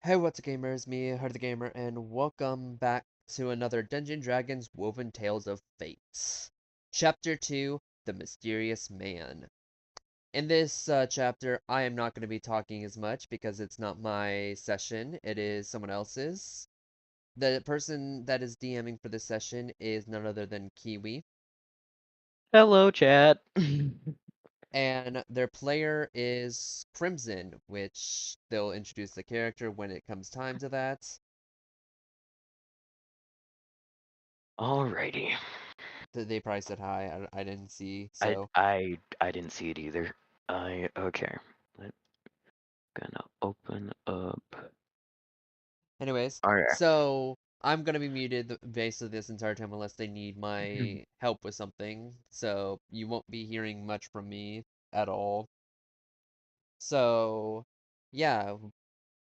Hey, what's up, gamers? Me, Heart of the Gamer, and welcome back to another Dungeon Dragons Woven Tales of Fates. Chapter 2, The Mysterious Man. In this chapter, I am not going to be talking as much because it's not my session, it is someone else's. The person that is DMing for this session is none other than Kiwi, Hello, chat. and their player is Crimson, which they'll introduce the character when it comes time to that. Alrighty. They probably said hi. I didn't see. I So, I I didn't see it either. Okay. I'm gonna open up. anyways, Alright. so I'm gonna be muted basically this entire time unless they need my help with something. So you won't be hearing much from me at all. So, yeah,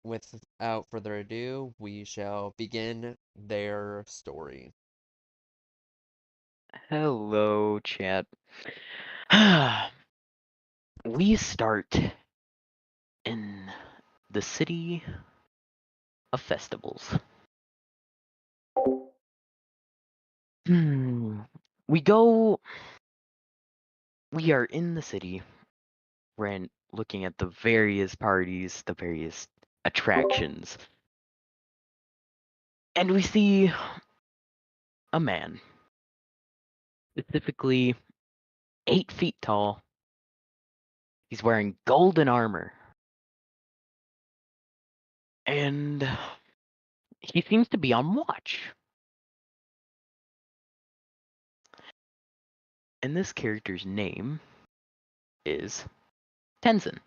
without further ado, we shall begin their story. Hello, chat. We start in the city of festivals. Hmm. We go. We are in the city. Looking at the various parties, the various attractions, and we see a man, specifically 8 feet tall. He's wearing golden armor, and he seems to be on watch. And this character's name is Tenzin.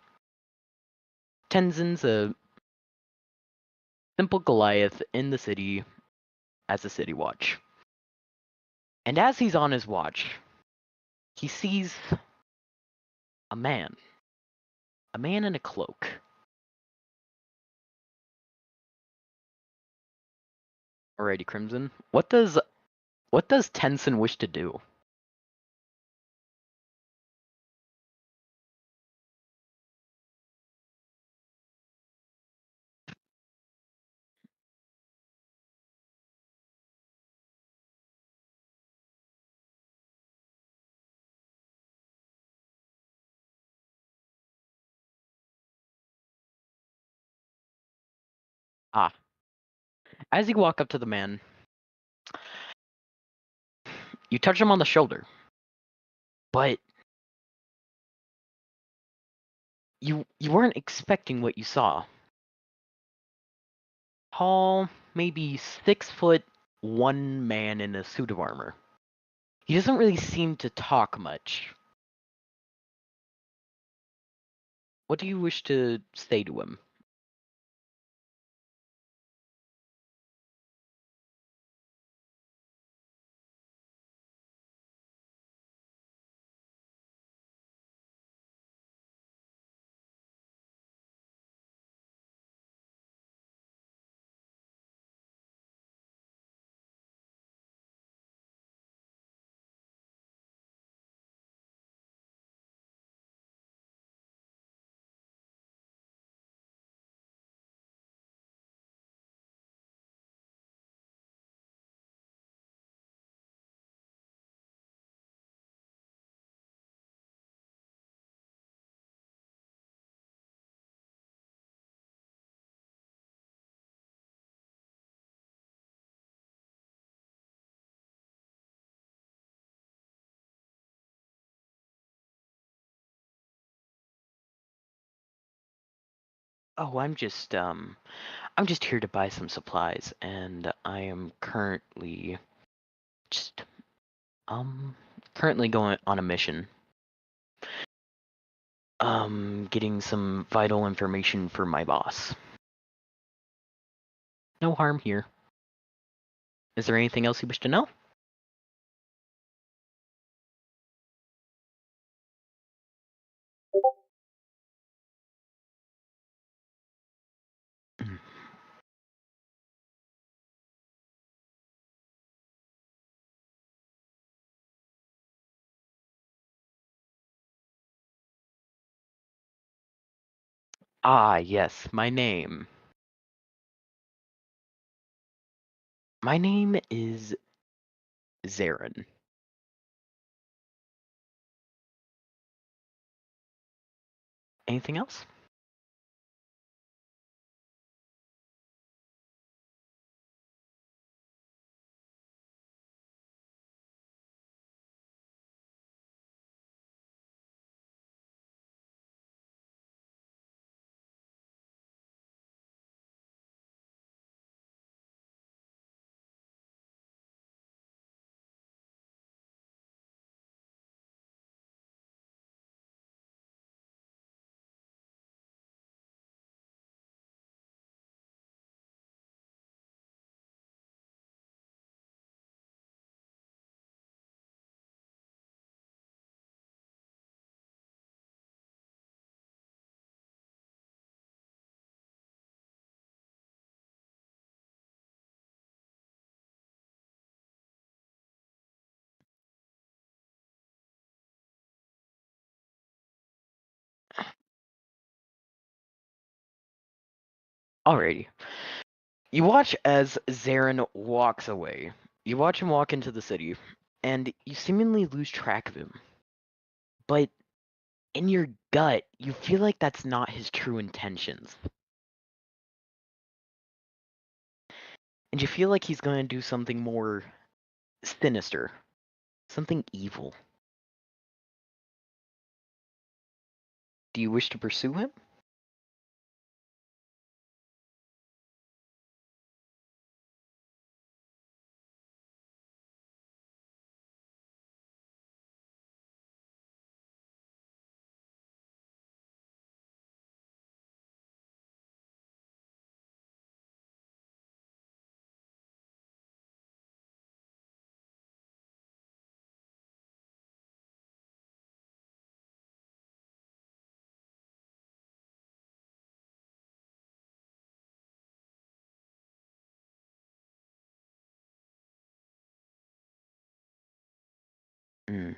Tenzin's a simple Goliath in the city as a city watch. And as he's on his watch, he sees a man. A man in a cloak. Alrighty, Crimson. What does Tenzin wish to do? Ah, as you walk up to the man, you touch him on the shoulder, but you weren't expecting what you saw. Tall, maybe 6 foot, one man in a suit of armor. He doesn't really seem to talk much. What do you wish to say to him? Oh, I'm just here to buy some supplies, and I am just um currently going on a mission. Getting some vital information for my boss. No harm here. Is there anything else you wish to know? Ah, yes, my name. My name is Zarin. Anything else? Alrighty. You watch as Zarin walks away. You watch him walk into the city, and you seemingly lose track of him. But in your gut, you feel like that's not his true intentions. And you feel like he's going to do something more sinister, something evil. Do you wish to pursue him? Mm.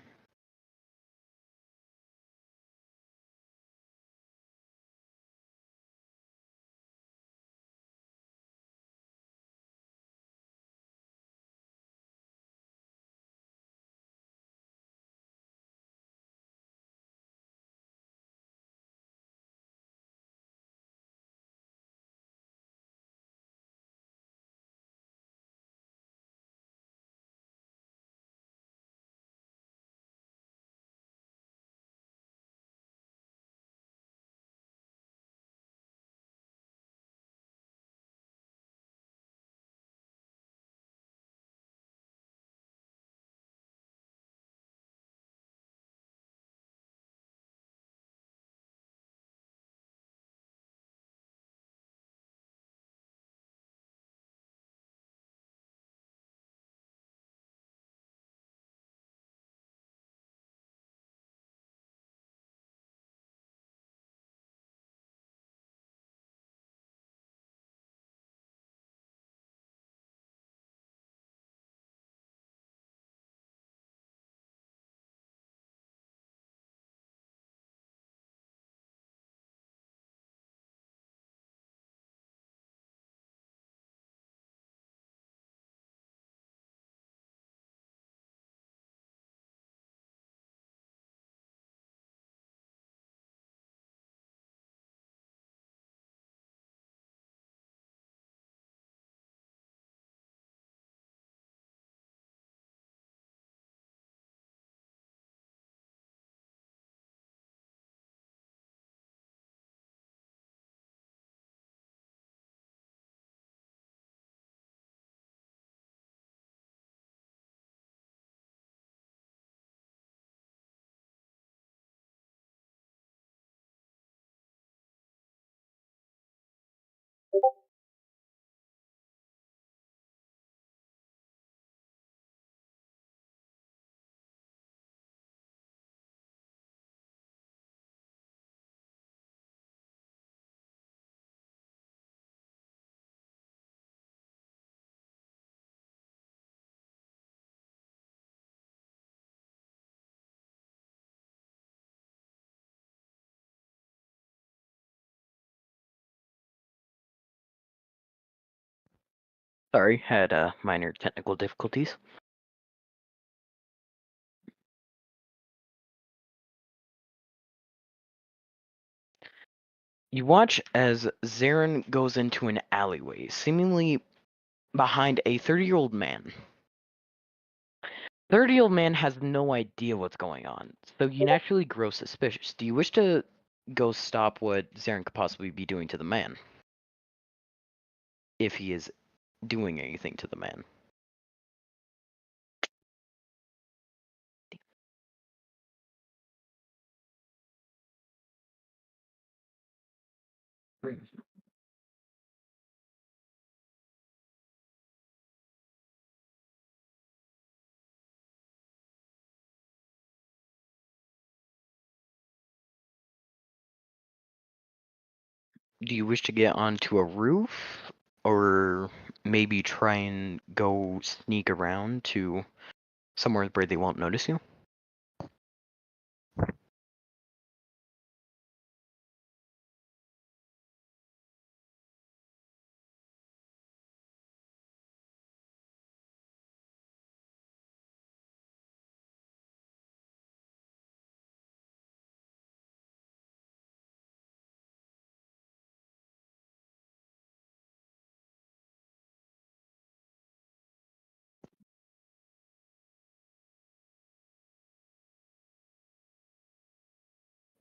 Sorry, had minor technical difficulties. You watch as Zarin goes into an alleyway, seemingly behind a 30-year-old man. 30-year-old man has no idea what's going on, so you naturally grow suspicious. Do you wish to go stop what Zarin could possibly be doing to the man? If he is doing anything to the man. Do you wish to get onto a roof? Or maybe try and go sneak around to somewhere where they won't notice you?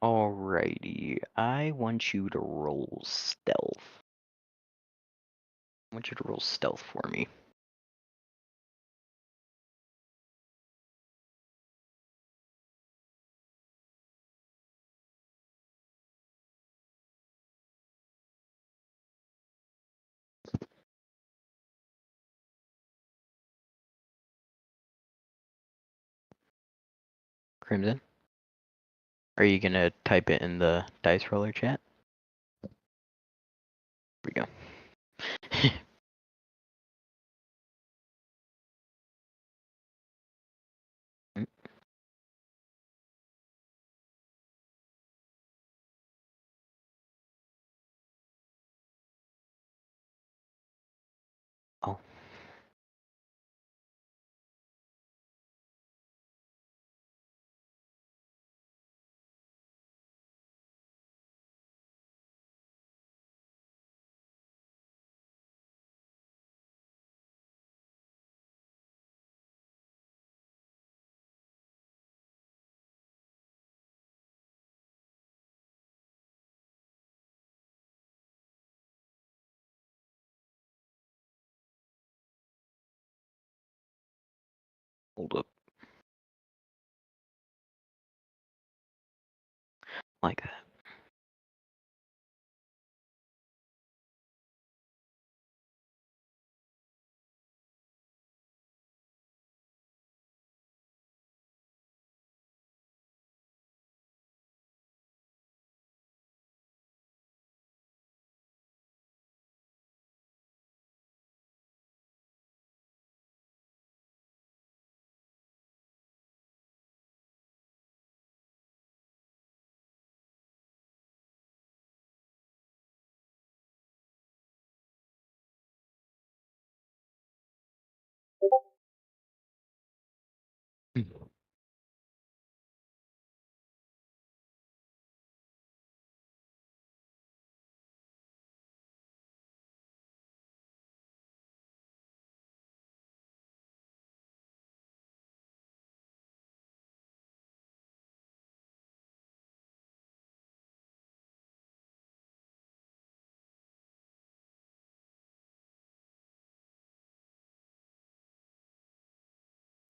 Alrighty, I want you to roll stealth. I want you to roll stealth for me. Crimson, are you gonna type it in the dice roller chat? Here we go. Oh. Hold up. Like that.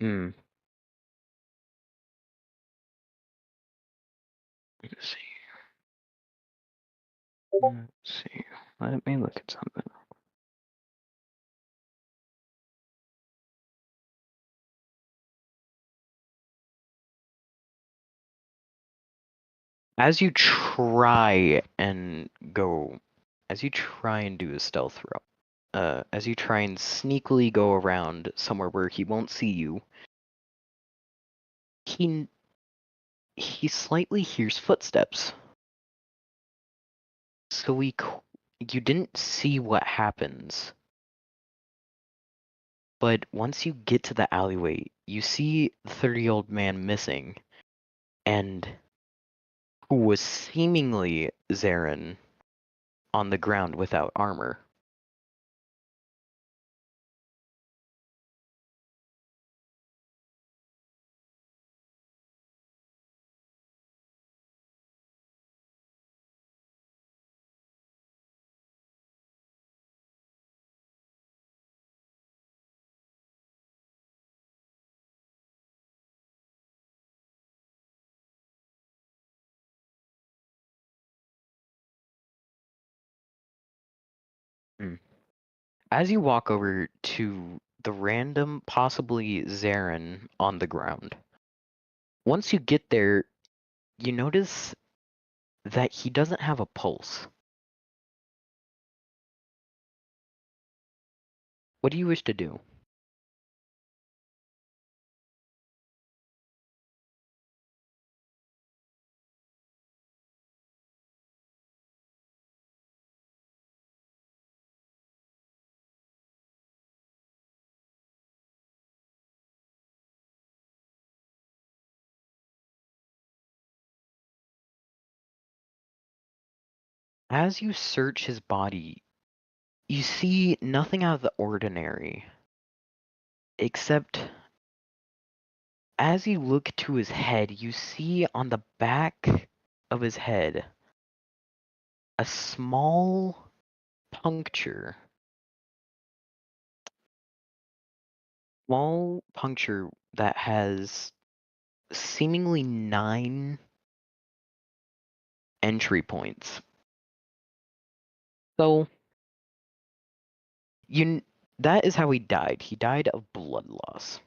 Hmm. Let's see. Let's see. Let me look at something. As you try and do a stealth roll, as you try and sneakily go around somewhere where he won't see you, he slightly hears footsteps. So you didn't see what happens, But once you get to the alleyway, you see the 30-year-old man missing, and who was seemingly Zarin on the ground without armor. Hmm. As you walk over to the random, possibly Zarin on the ground, once you get there, you notice that he doesn't have a pulse. What do you wish to do? As you search his body, you see nothing out of the ordinary, except as you look to his head, you see on the back of his head a small puncture. Small puncture that has seemingly 9 entry points. So, you that is how he died. He died of blood loss.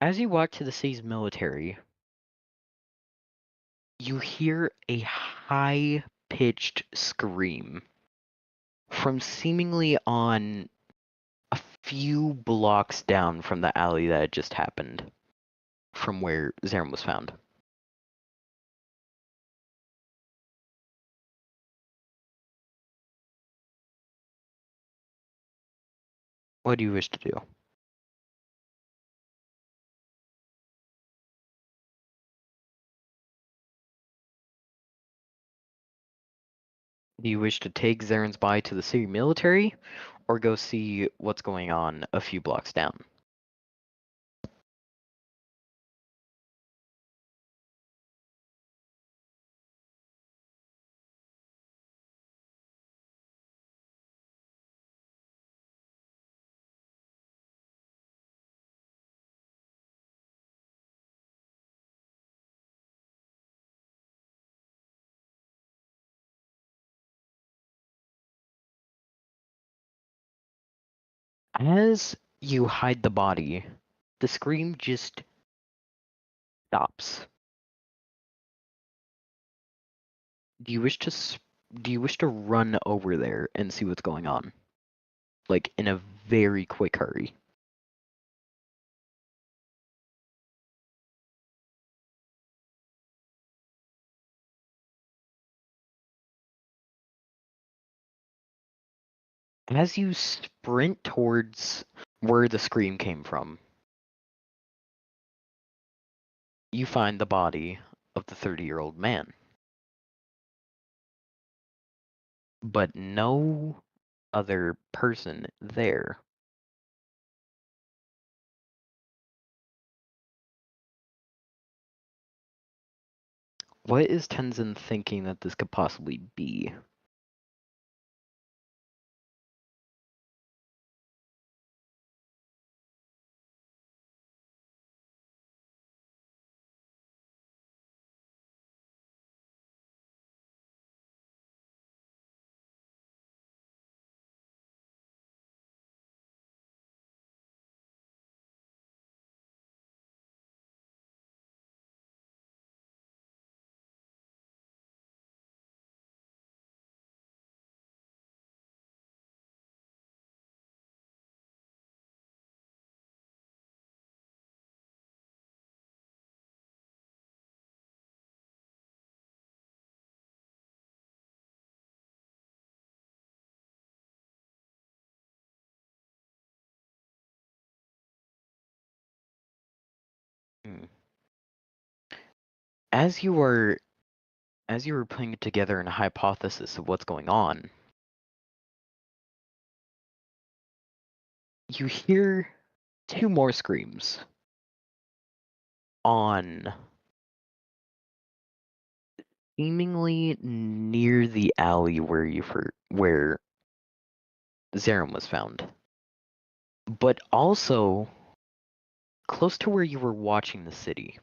As you walk to the city's military, you hear a high-pitched scream from seemingly on a few blocks down from the alley that had just happened, from where Zarin was found. What do you wish to do? Do you wish to take Zarin's body to the city military, or go see what's going on a few blocks down? As you hide the body, the scream just stops. Do you wish to do you wish to run over there and see what's going on? Like in a very quick hurry. As you sprint towards where the scream came from, you find the body of the 30-year-old man. But no other person there. What is Tenzin thinking that this could possibly be? as you were putting together a hypothesis of what's going on, you hear two more screams on seemingly near the alley where Zarum was found, but also close to where you were watching the city.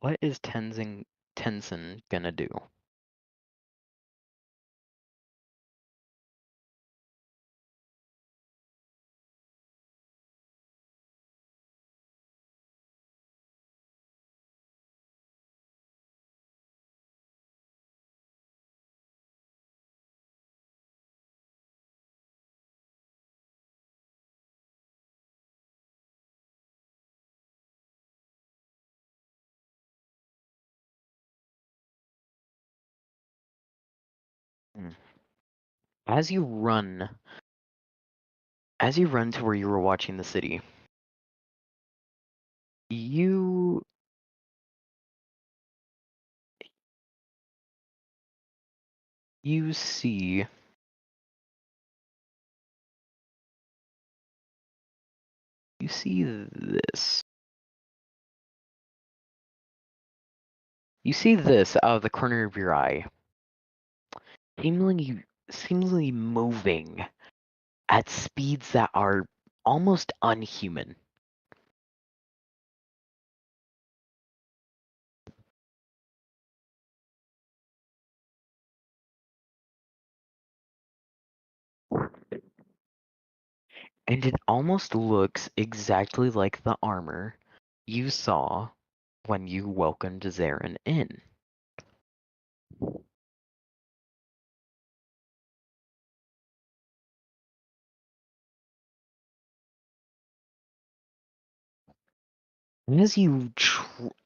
What is Tenzin gonna do? Hmm. As you run to where you were watching the city, you you see this. You see this out of the corner of your eye, seemingly moving at speeds that are almost unhuman. And it almost looks exactly like the armor you saw when you welcomed Zarin in.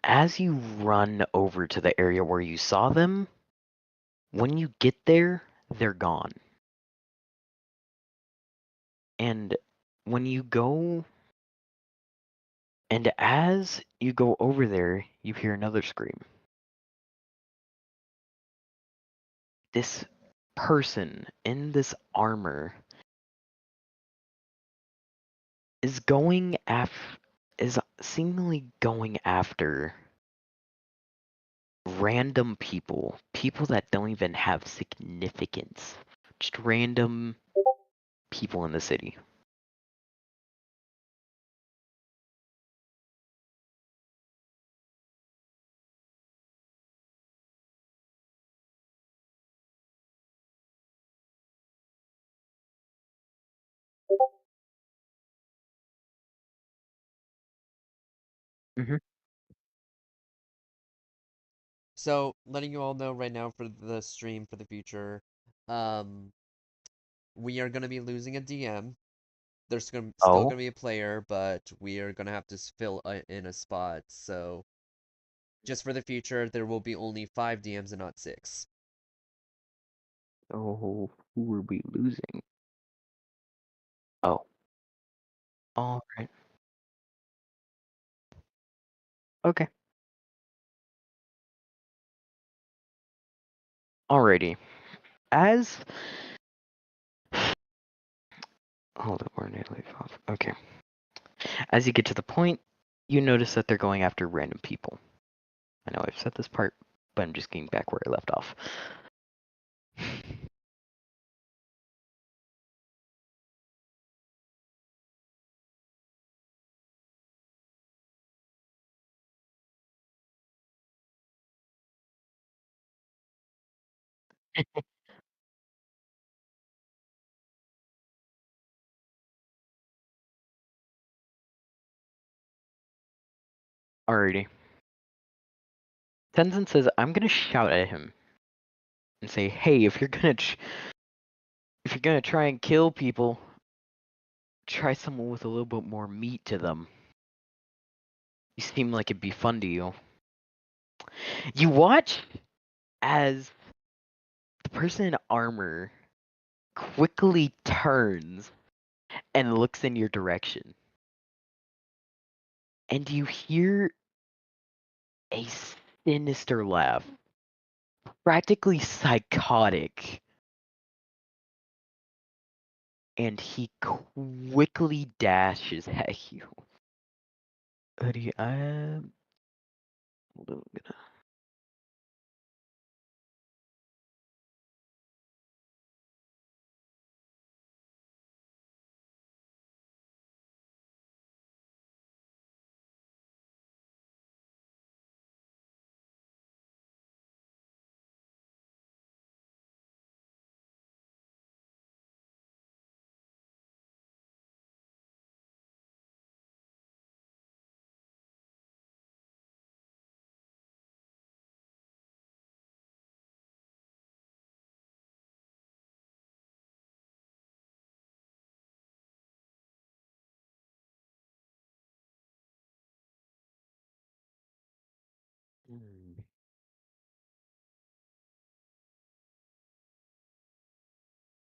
As you run over to the area where you saw them, when you get there, they're gone. And when you go and as you go over there, you hear another scream. This person in this armor is seemingly going after random people that don't even have significance. Just random people in the city. Hmm. So, letting you all know right now for the stream for the future, um, we are gonna be losing a DM. There's still Oh, gonna be a player, but we are gonna have to fill in a spot. So, just for the future, there will be only 5 DMs and not 6. oh, who are we losing? Oh, all right, okay, alrighty. As hold up, where did I leave off? Okay. As you get to the point, you notice that they're going after random people. I know I've said this part, but I'm just getting back where I left off. Alrighty. Tenzin says, "I'm gonna shout at him and say, hey, if you're gonna try and kill people, try someone with a little bit more meat to them. You seem like it'd be fun to you. You watch as the person in armor quickly turns and looks in your direction. And you hear a sinister laugh, practically psychotic. And he quickly dashes at you. Hoodie, hold on, I'm gonna.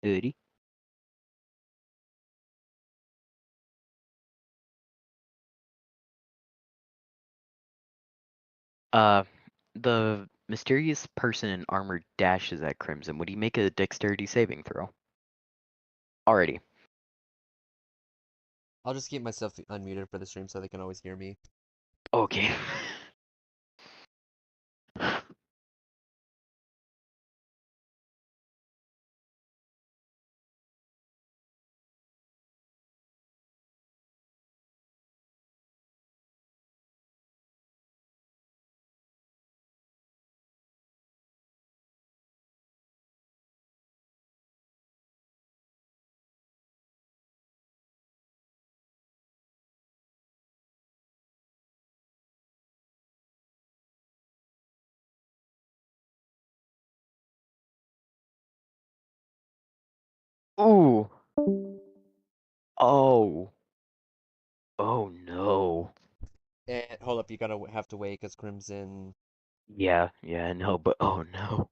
Hoodie. Uh, the mysterious person in armor dashes at Crimson. Would he make a dexterity saving throw? Alrighty. I'll just keep myself unmuted for the stream so they can always hear me. Okay. Ooh. Oh. Oh no. And hold up, you gotta have to wait because Crimson. Yeah, I know, but oh no.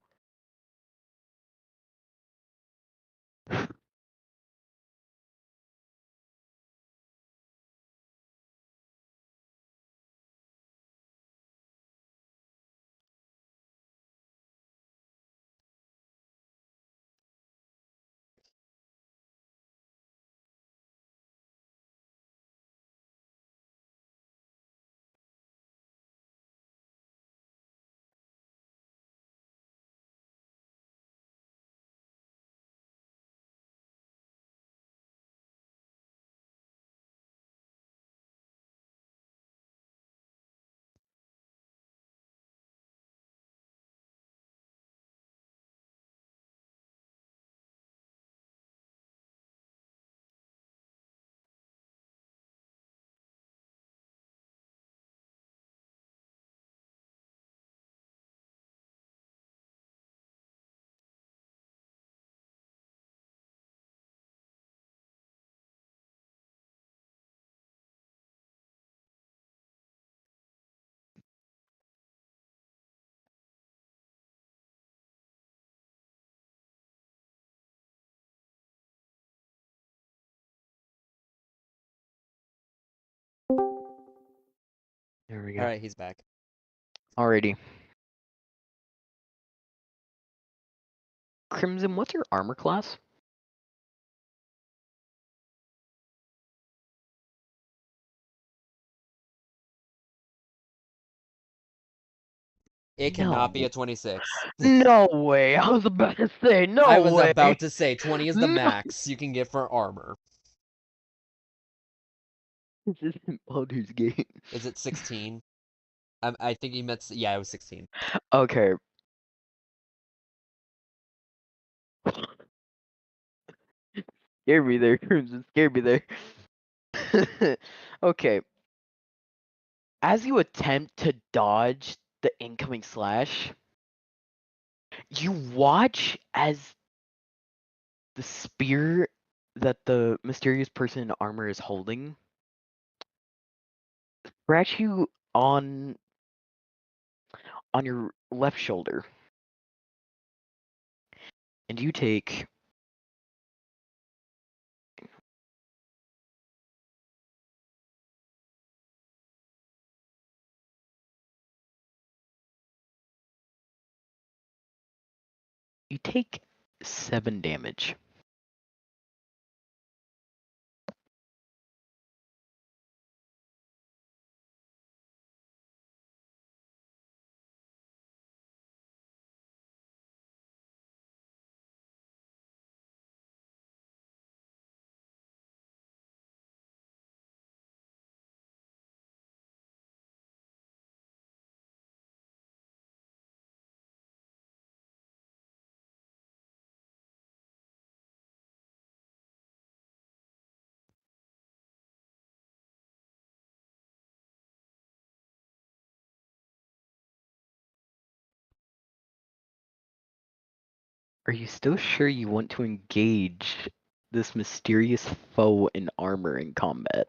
There we go. Alright, he's back. Alrighty. Crimson, what's your armor class? It cannot be No. a 26. No way. I was about to say, no I was way. about to say 20 is the No. max you can get for armor. This isn't Baldur's Gate. Is it 16? I think he meant. Yeah, it was 16. Okay. Scared me there, Crimson. Scared me there. Okay. As you attempt to dodge the incoming slash, you watch as the spear that the mysterious person in armor is holding scratch you on your left shoulder, and you take 7 damage. Are you still sure you want to engage this mysterious foe in armor in combat?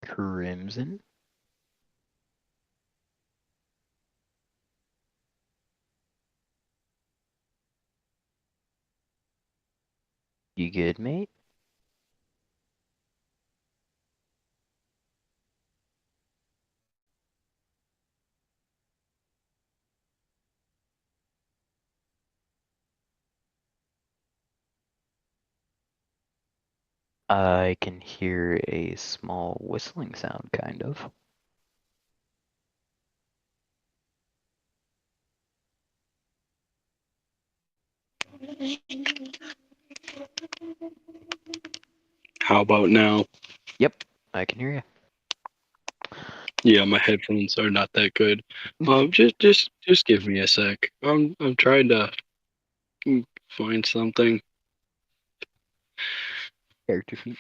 Crimson? You good, mate? I can hear a small whistling sound, kind of. How about now? Yep, I can hear Yeah, my headphones are not that good. Just give me a sec. I'm trying to find something. Character sheet.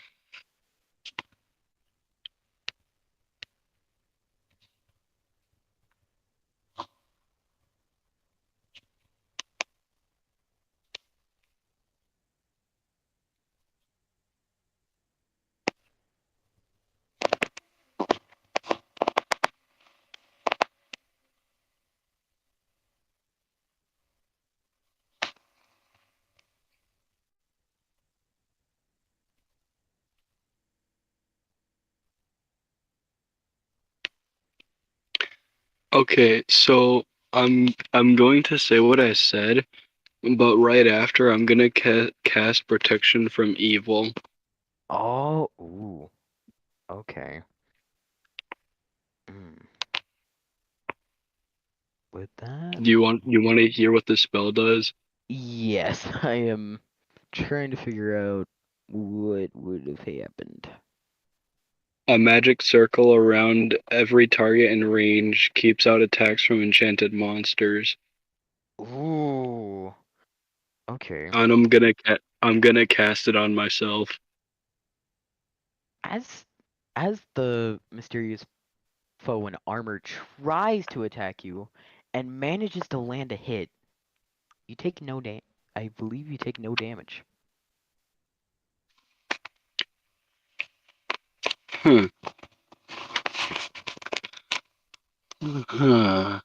Okay, so I'm going to say what I said, but right after I'm gonna cast protection from evil. Oh, ooh. Okay. Mm. With that, Do you want to hear what the spell does? yes, I am trying to figure out what would have happened. A magic circle around every target in range keeps out attacks from enchanted monsters. Ooh. Okay. And I'm gonna cast it on myself. As as the mysterious foe in armor tries to attack you and manages to land a hit, you take no damage. I believe you take no damage. Huh. Huh.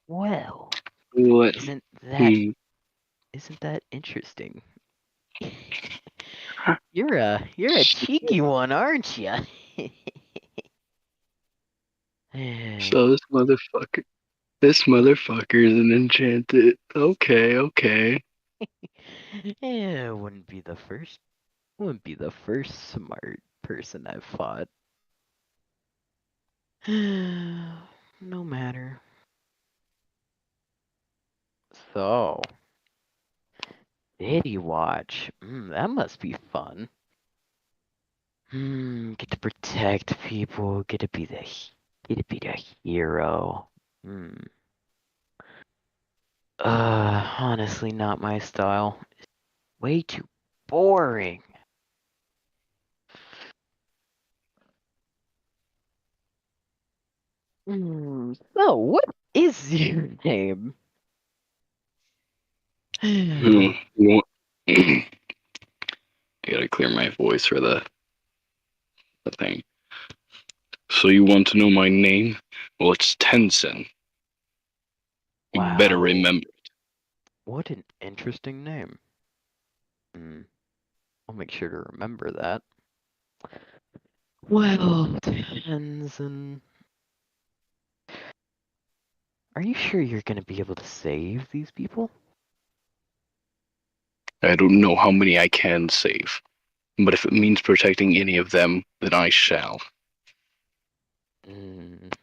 Well, What? isn't that Hmm. isn't that interesting? You're a cheeky one, aren't you? So this motherfucker is an enchanted. Okay, okay. Yeah, wouldn't be the first smart person I've fought. No matter. So, City Watch. That must be fun. Get to protect people. Get to be the hero. Honestly, not my style. Way too boring. So, what is your name? You want- I gotta clear my voice for the thing. So you want to know my name? Well, it's Tensen. You better Wow, remember. what an interesting name. I'll make sure to remember that. Well, Tenzin, are you sure you're gonna be able to save these people? I don't know how many I can save, but if it means protecting any of them, then I shall. Mm.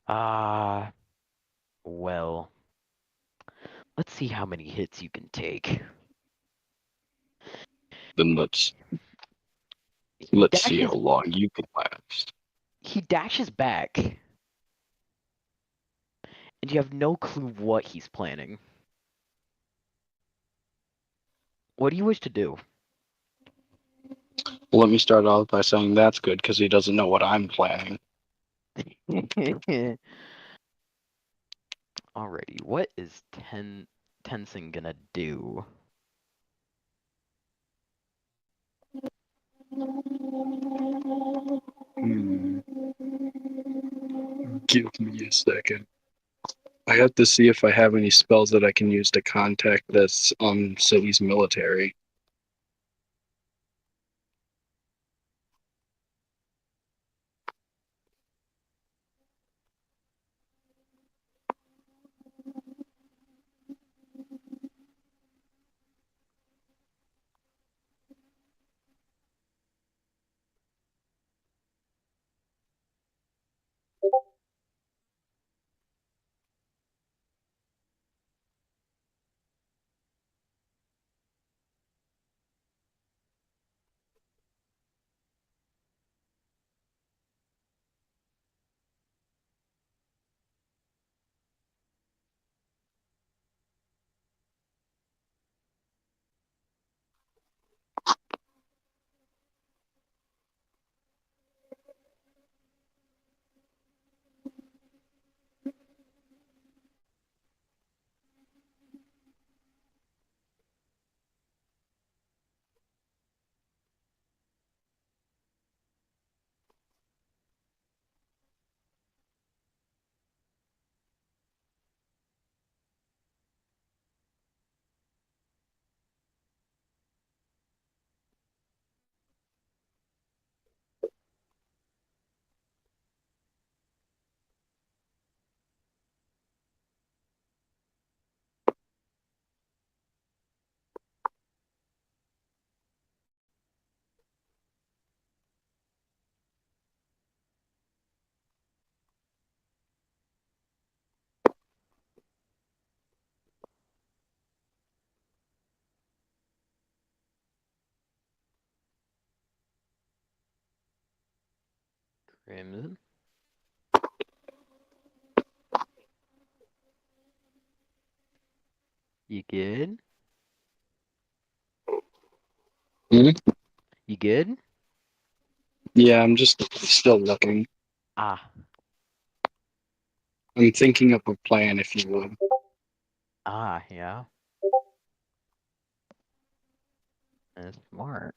Ah, well, let's see how many hits you can take. Then let's He see how dashes long you can last. he dashes back, and you have no clue what he's planning. What do you wish to do? Well, let me start off by saying that's good because he doesn't know what I'm planning. Alrighty, what is Tenzin gonna do? Hmm. Give me a second. I have to see if I have any spells that I can use to contact this city's military. Crimson? You good? Hmm? You good? Yeah, I'm just still looking. Ah, I'm thinking up a plan, if you would. yeah. That's smart.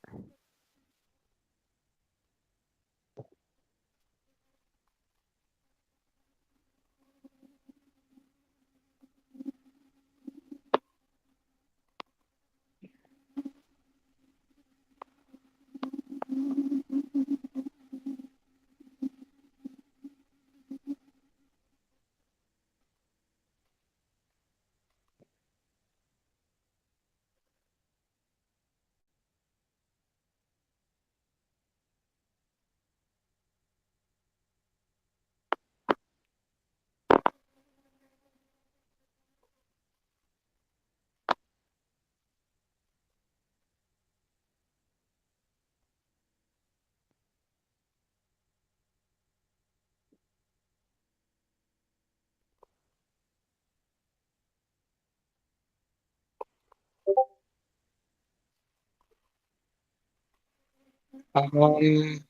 Um,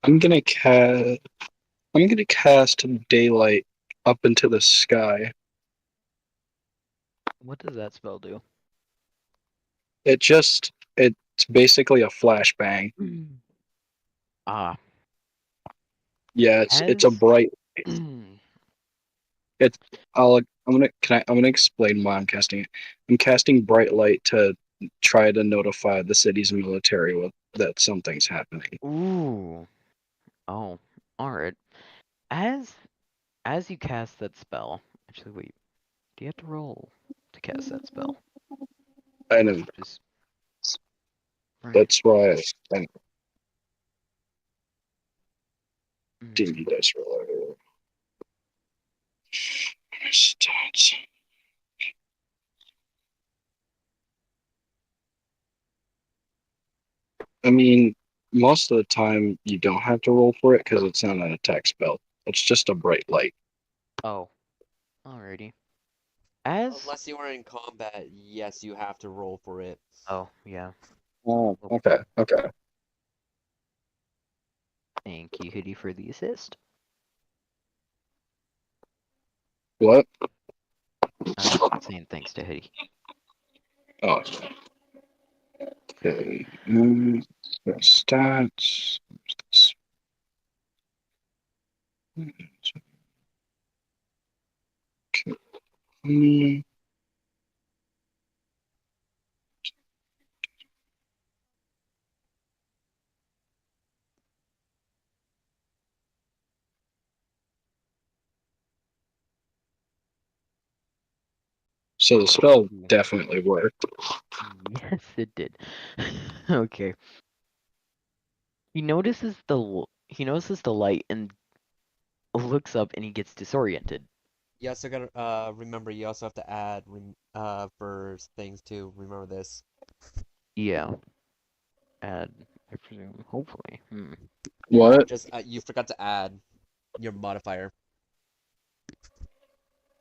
I'm gonna cast. I'm gonna cast daylight up into the sky. What does that spell do? It's basically a flashbang. Ah, Yeah, it's a as bright. It's I'm gonna explain why I'm casting it. I'm casting bright light to try to notify the city's military that something's happening. ooh, oh, all right. As as you cast that spell, actually, wait, do you have to roll to cast that spell? I know Just right. that's why I Mm. D&D dice roller. Stats. I mean, most of the time you don't have to roll for it because it's not an attack spell. It's just a bright light. Oh, alrighty. As Unless you are in combat, yes, you have to roll for it. oh yeah. Oh, Oh, okay, okay. thank you, Hoodie, for the assist. What? Saying thanks to Hoodie. Oh, okay. Stats. Okay. So the spell Ooh. definitely worked. Yes, it did. Okay. He notices the light and looks up and he gets disoriented. You also gotta remember you also have to add for things too. Remember this. Yeah. And I presume, hopefully. What? Just you forgot to add your modifier.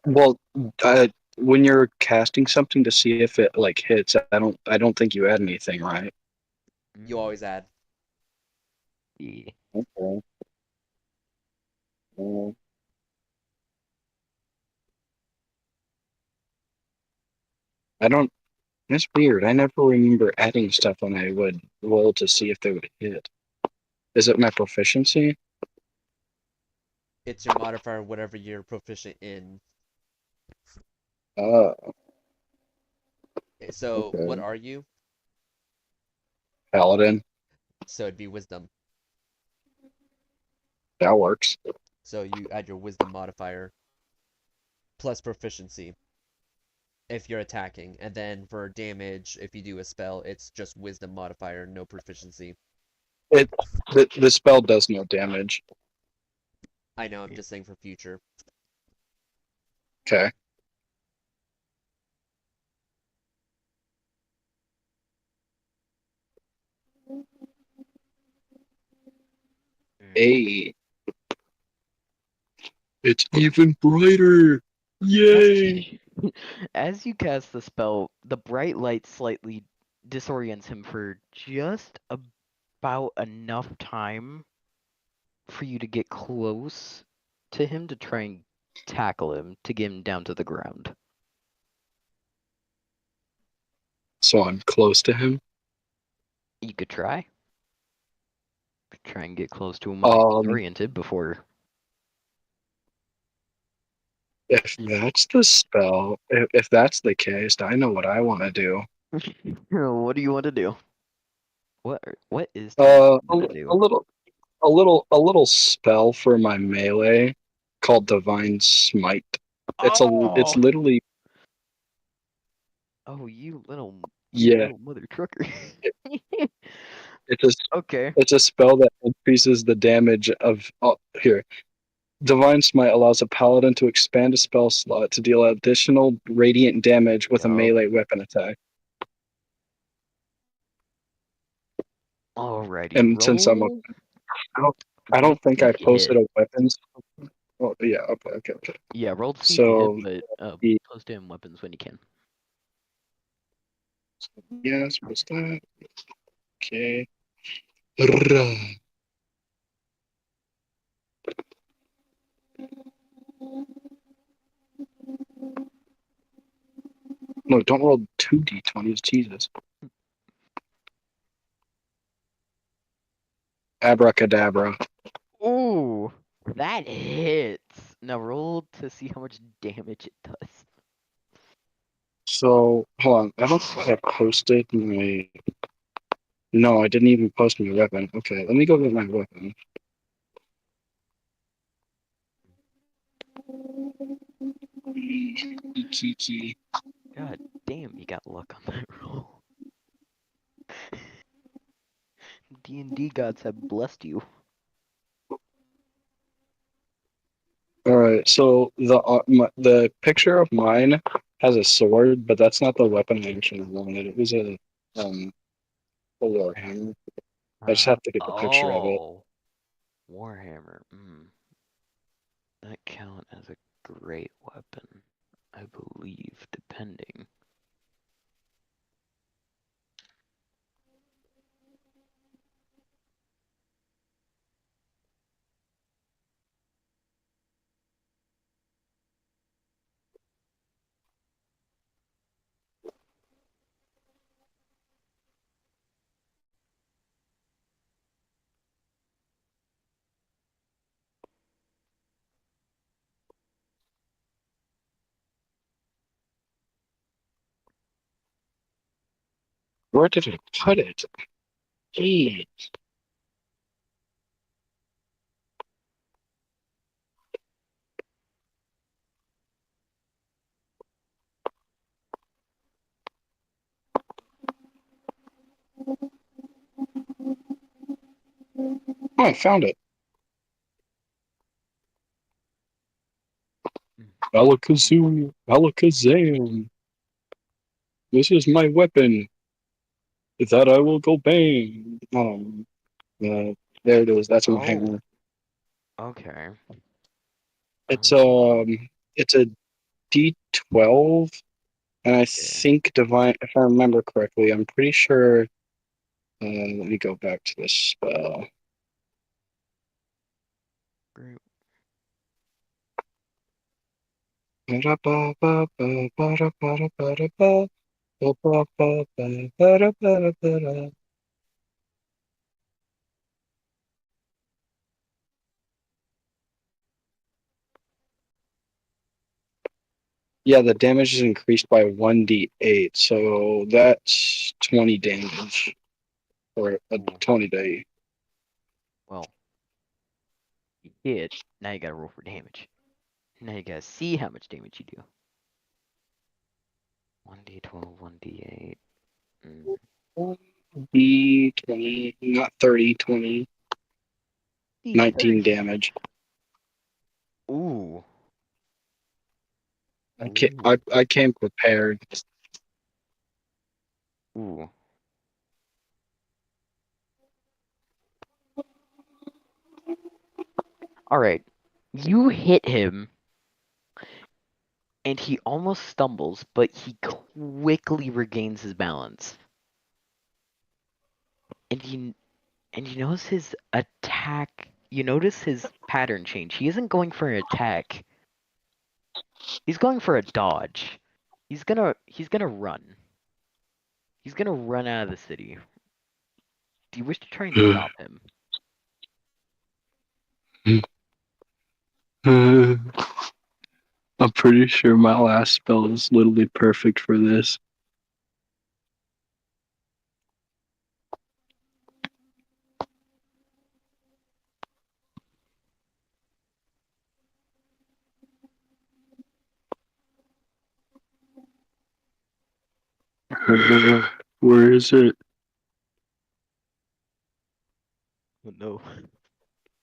Well, when you're casting something to see if it like hits, I don't think you add anything, right? You always add. Yeah. Okay. I don't. That's weird. I never remember adding stuff when I would roll to see if they would hit. Is it my proficiency? It's your modifier, whatever you're proficient in. Uh, So what okay. are you? Paladin. So it'd be wisdom. That works. So you add your wisdom modifier plus proficiency if you're attacking, and then for damage, if you do a spell, it's just wisdom modifier, no proficiency. It the spell does no damage. I know, I'm just saying for future. Okay. A. It's even brighter. Yay! As, as you cast the spell, the bright light slightly disorients him for just about enough time for you to get close to him to try and tackle him to get him down to the ground. So I'm close to him. You could try. Try and get close to him when he's disoriented before. If that's the spell, if that's the case, I know what I want to do. What do you want to do? What is Ten Uh, a, gonna a do? little, a little spell for my melee called Divine Smite. It's Oh, literally oh, you yeah. little mother trucker. it- It's a Okay. it's a spell that increases the damage of here. Divine Smite allows a paladin to expand a spell slot to deal additional radiant damage with a Yup. melee weapon attack. Alrighty. And since Roll. I don't, I Roll don't think speed I to posted hit. a weapons. Oh yeah, okay. Yeah, roll speed to hit, So but the close to him weapons when you can. Yes, what's that? Okay. No, don't roll 2d20s, Jesus. Abracadabra. Ooh, that hits. Now roll to see how much damage it does. So, hold on. I don't think I posted my. No, I didn't even post my weapon. Okay, let me go get my weapon. God damn, you got luck on that roll. D&D gods have blessed you. All right, so the picture of mine has a sword, but that's not the weapon I actually wanted. It was a warhammer. I just have to get the picture of it. Oh, Warhammer. That count as a great weapon, I believe, depending. Where did I put it? Jeez. Oh, I found it. Alakazoo, Alakazam. This is my weapon. With that, I will go bang. There it is. That's my Oh, hammer. okay. It's Oh, it's a D12, and I okay. think divine. If I remember correctly, I'm pretty sure. Let me go back to this spell. Great. Yeah, the damage is increased by 1d8, so that's 20 damage, or a Ooh, 20 day. well, you hit. Now you gotta roll for damage. Now you gotta see how much damage you do. 1d12, 1d8. 1d20, not 30, 20, 19 D30. damage. Ooh. I, Ooh. I came prepared. Ooh. Alright. You hit him, and he almost stumbles, but he quickly regains his balance. And you notice his attack. You notice his pattern change. He isn't going for an attack. He's going for a dodge. He's gonna run. He's gonna run out of the city. Do you wish to try and stop him? I'm pretty sure my last spell is literally perfect for this. Where is it? Oh no.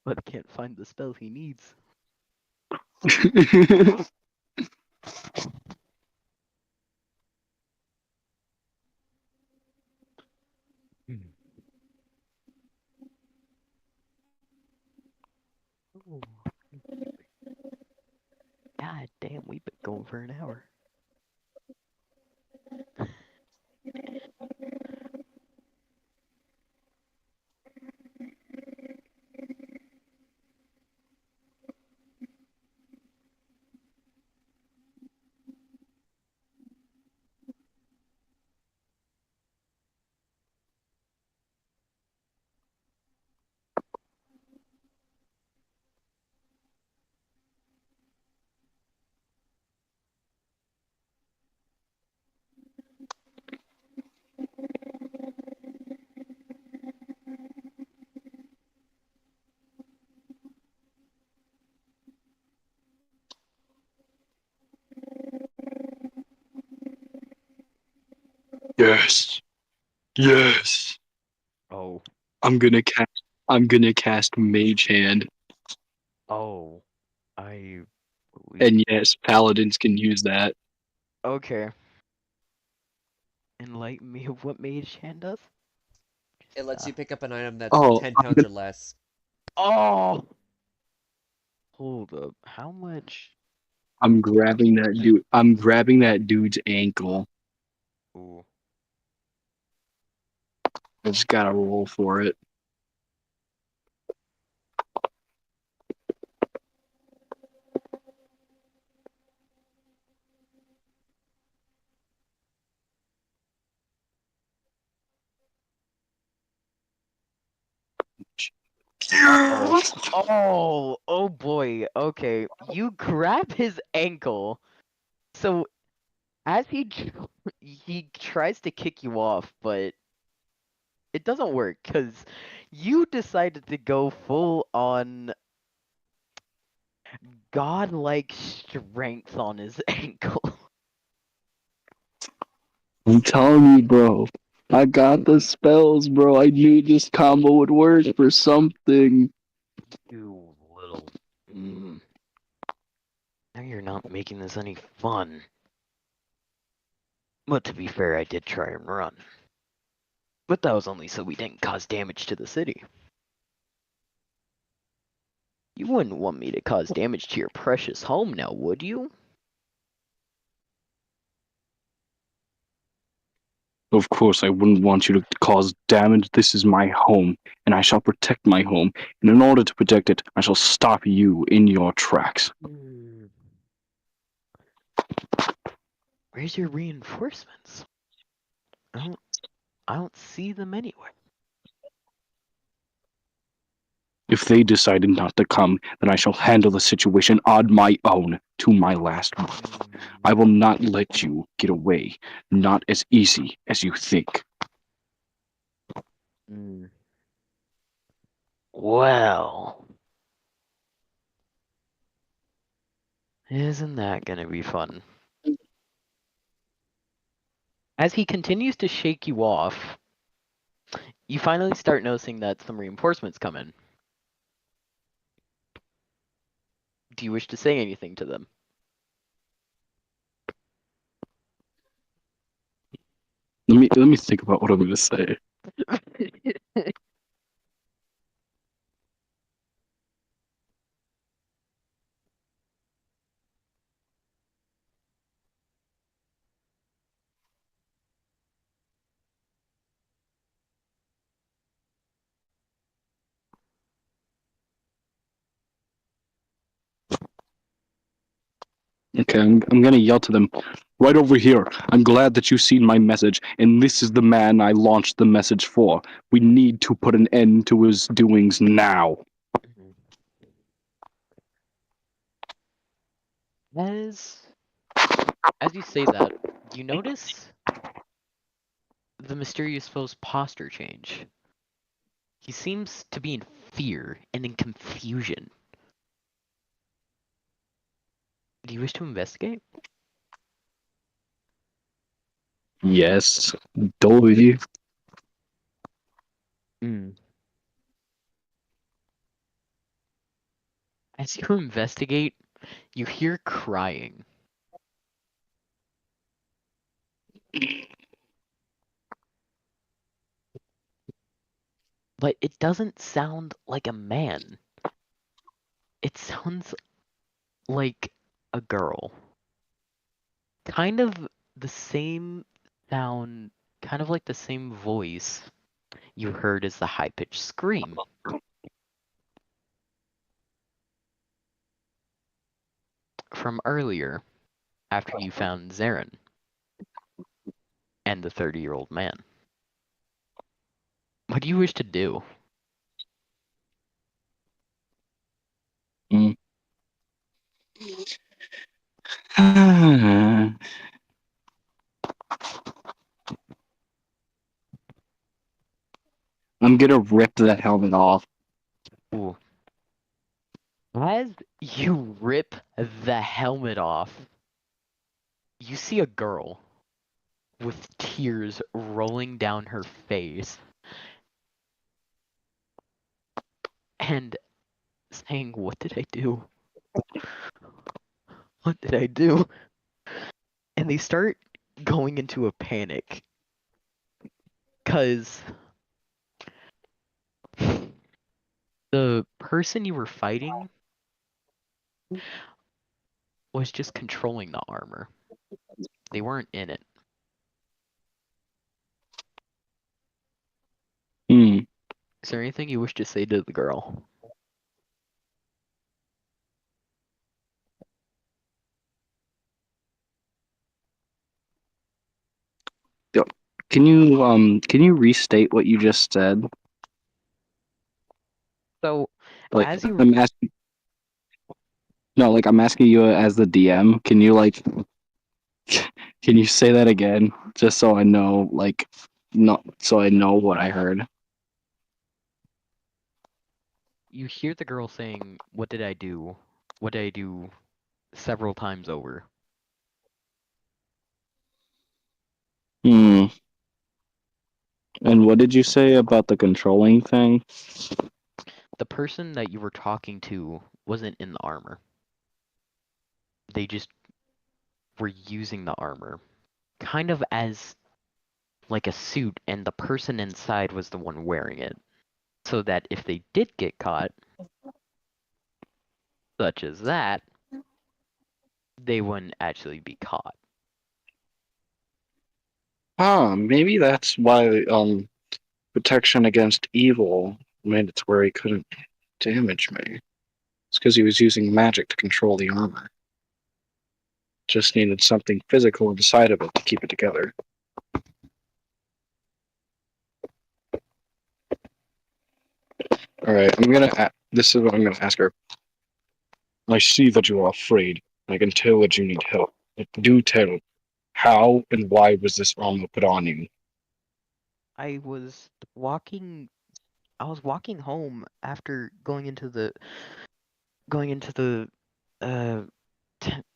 But I can't find the spell he needs. Ooh. God damn, we've been going for an hour. Yes. Yes. Oh. I'm gonna cast Mage Hand. Oh. I believe. And yes, paladins can use that. Okay. Enlighten me of what Mage Hand does? It lets you pick up an item that's Oh, 10 pounds or less. Oh! Hold up. How much? I'm grabbing that dude. I'm grabbing that dude's ankle. Ooh. I just gotta roll for it. Oh. Oh boy. Okay. You grab his ankle. So as he tries to kick you off, but it doesn't work because you decided to go full on godlike strength on his ankle. I'm telling you, bro. I got the spells, bro. I knew this combo would work for something. You little. Now you're not making this any fun. But to be fair, I did try and run. But that was only so we didn't cause damage to the city. You wouldn't want me to cause damage to your precious home now, would you? Of course, I wouldn't want you to cause damage. This is my home, and I shall protect my home. And in order to protect it, I shall stop you in your tracks. Where's your reinforcements? I don't see them anywhere. If they decided not to come, then I shall handle the situation on my own to my last breath. I will not let you get away. Not as easy as you think. Well, isn't that gonna be fun? As he continues to shake you off, you finally start noticing that some reinforcements come in. Do you wish to say anything to them? Let me think about what I'm gonna say. Okay, I'm gonna yell to them. Right over here. I'm glad that you've seen my message, and this is the man I launched the message for. We need to put an end to his doings now. As you say that, you notice the mysterious foe's posture change. He seems to be in fear and in confusion. Do you wish to investigate? Yes, Dolby. As you investigate, you hear crying. But it doesn't sound like a man. It sounds like a girl. Kind of the same sound, kind of like the same voice you heard as the high-pitched scream. From earlier, after you found Zarin and the 30-year-old man. What do you wish to do? I'm gonna rip the helmet off. Ooh. As you rip the helmet off, you see a girl with tears rolling down her face and saying, "What did I do? What did I do?" And they start going into a panic because the person you were fighting was just controlling the armor. They weren't in it. Hmm. Is there anything you wish to say to the girl? Can you restate what you just said? So, Like as you I'm asking. No, like I'm asking you as the DM. Can you say that again, just so I know, like, not so I know what I heard? you hear the girl saying, "What did I do? What did I do?" several times over. Hmm. And what did you say about the controlling thing? The person that you were talking to wasn't in the armor. They just were using the armor kind of as like a suit, and the person inside was the one wearing it. So that if they did get caught, such as that, they wouldn't actually be caught. Maybe that's why protection against evil made it to where he couldn't damage me. It's because he was using magic to control the armor. Just needed something physical inside of it to keep it together. All right, this is what I'm gonna ask her. I see that you are afraid. I can tell that you need help. But do tell, how and why was this armor put on you? I was walking home after going into the uh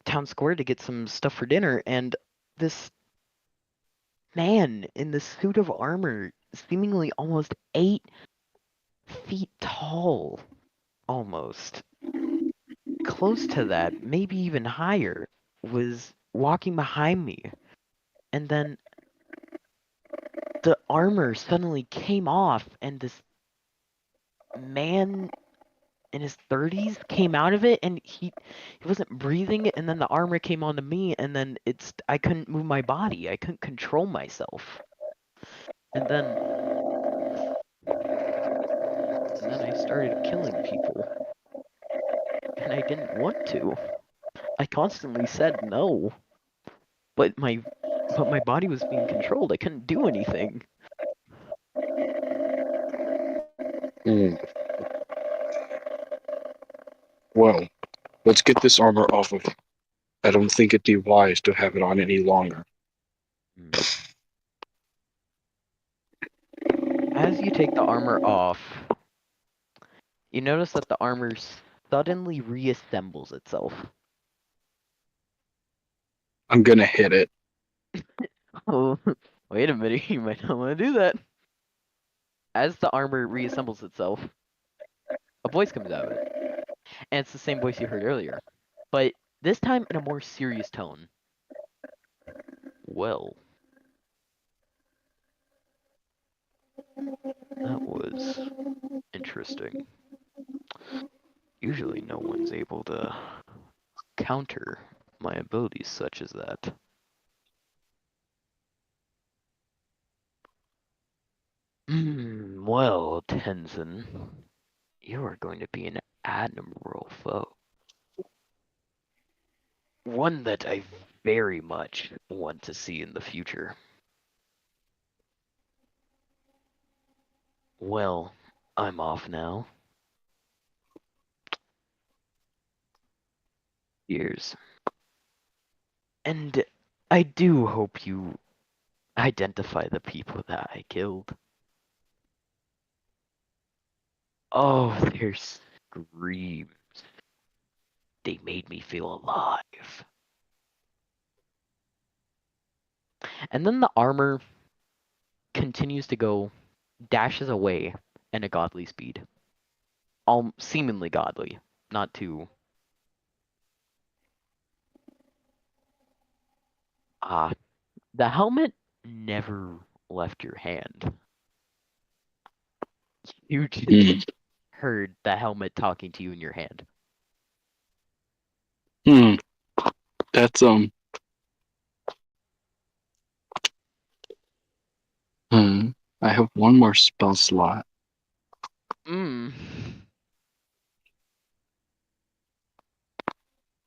town square to get some stuff for dinner, and this man in this suit of armor, seemingly almost 8 feet tall, almost close to that, maybe even higher, was walking behind me. And then the armor suddenly came off, and this man in his 30s came out of it, and he wasn't breathing, and then the armor came onto me, and then I couldn't move my body. I couldn't control myself. And then I started killing people. And I didn't want to. I constantly said no. But my body was being controlled. I couldn't do anything. Hmm. Well, let's get this armor off of you. I don't think it'd be wise to have it on any longer. As you take the armor off, you notice that the armor suddenly reassembles itself. I'm gonna hit it. Oh, wait a minute, you might not want to do that. As the armor reassembles itself, a voice comes out of it. And it's the same voice you heard earlier, but this time in a more serious tone. Well, that was interesting. Usually no one's able to counter my abilities such as that. Well, Tenzin, you are going to be an admirable foe. One that I very much want to see in the future. Well, I'm off now. Years. And I do hope you identify the people that I killed. Oh, their screams. They made me feel alive. And then the armor continues to go, dashes away at a godly speed. All seemingly godly, not too. The helmet never left your hand. You just Hmm. heard the helmet talking to you in your hand. Hmm. That's I have one more spell slot. Mm.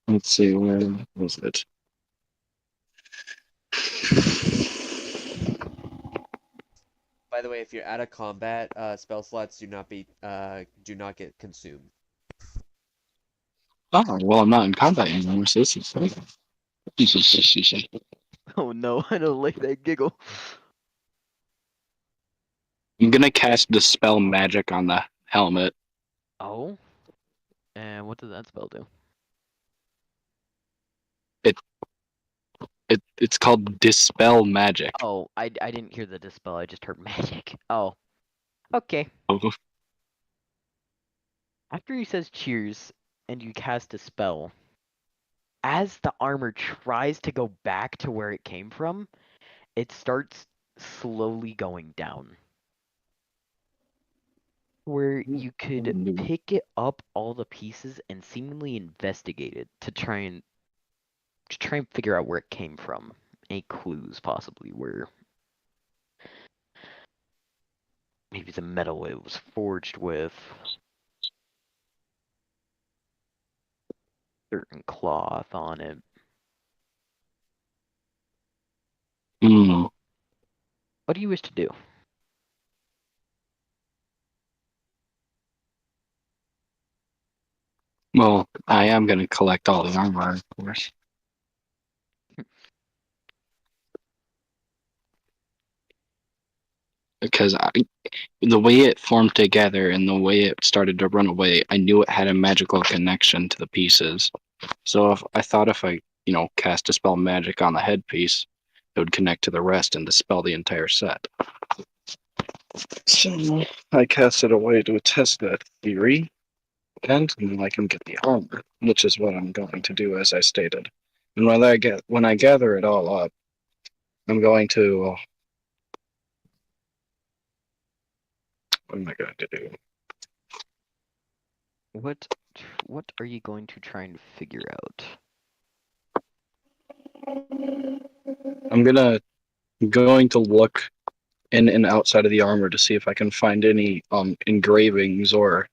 Let's see, where was it? By the way, if you're out of combat, spell slots do not get consumed. Oh, well, I'm not in combat anymore, so this is fine. Oh no, I don't like that giggle. I'm gonna cast Dispel Magic on the helmet. Oh? And what does that spell do? It's called Dispel Magic. Oh, I didn't hear the dispel, I just heard magic. Oh. Okay. Oh, After he says cheers and you cast a spell, as the armor tries to go back to where it came from, it starts slowly going down. Where you could pick it up all the pieces and seemingly investigate it to try and figure out where it came from. Any clues possibly where maybe the metal it was forged with. Certain cloth on it. What do you wish to do? Well, I am gonna collect all the armor, of course. Because the way it formed together and the way it started to run away, I knew it had a magical connection to the pieces. So if I, cast Dispel Magic on the headpiece, it would connect to the rest and dispel the entire set. So I cast it away to test that theory, and then I can get the armor, which is what I'm going to do, as I stated. And when I gather it all up, I'm going to. What am I going to do? What are you going to try and figure out? I'm going to look in and outside of the armor to see if I can find any engravings or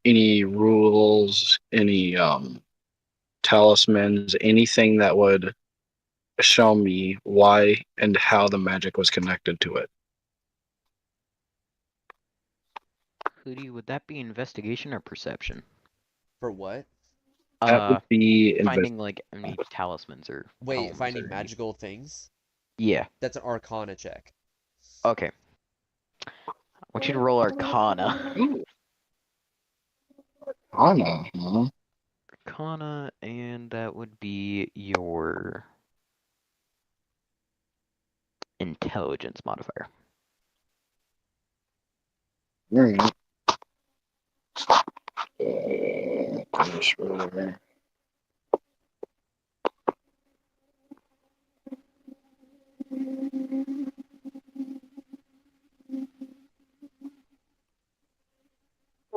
any rules, any talismans, anything that would show me why and how the magic was connected to it. Hootie, would that be investigation or perception? For what? That would be Finding like any talismans or Wait, tomes finding or magical things? Yeah. That's an Arcana check. Okay. I want you to roll Arcana. Ooh. Arcana, huh? Arcana, and that would be your intelligence modifier. Alright.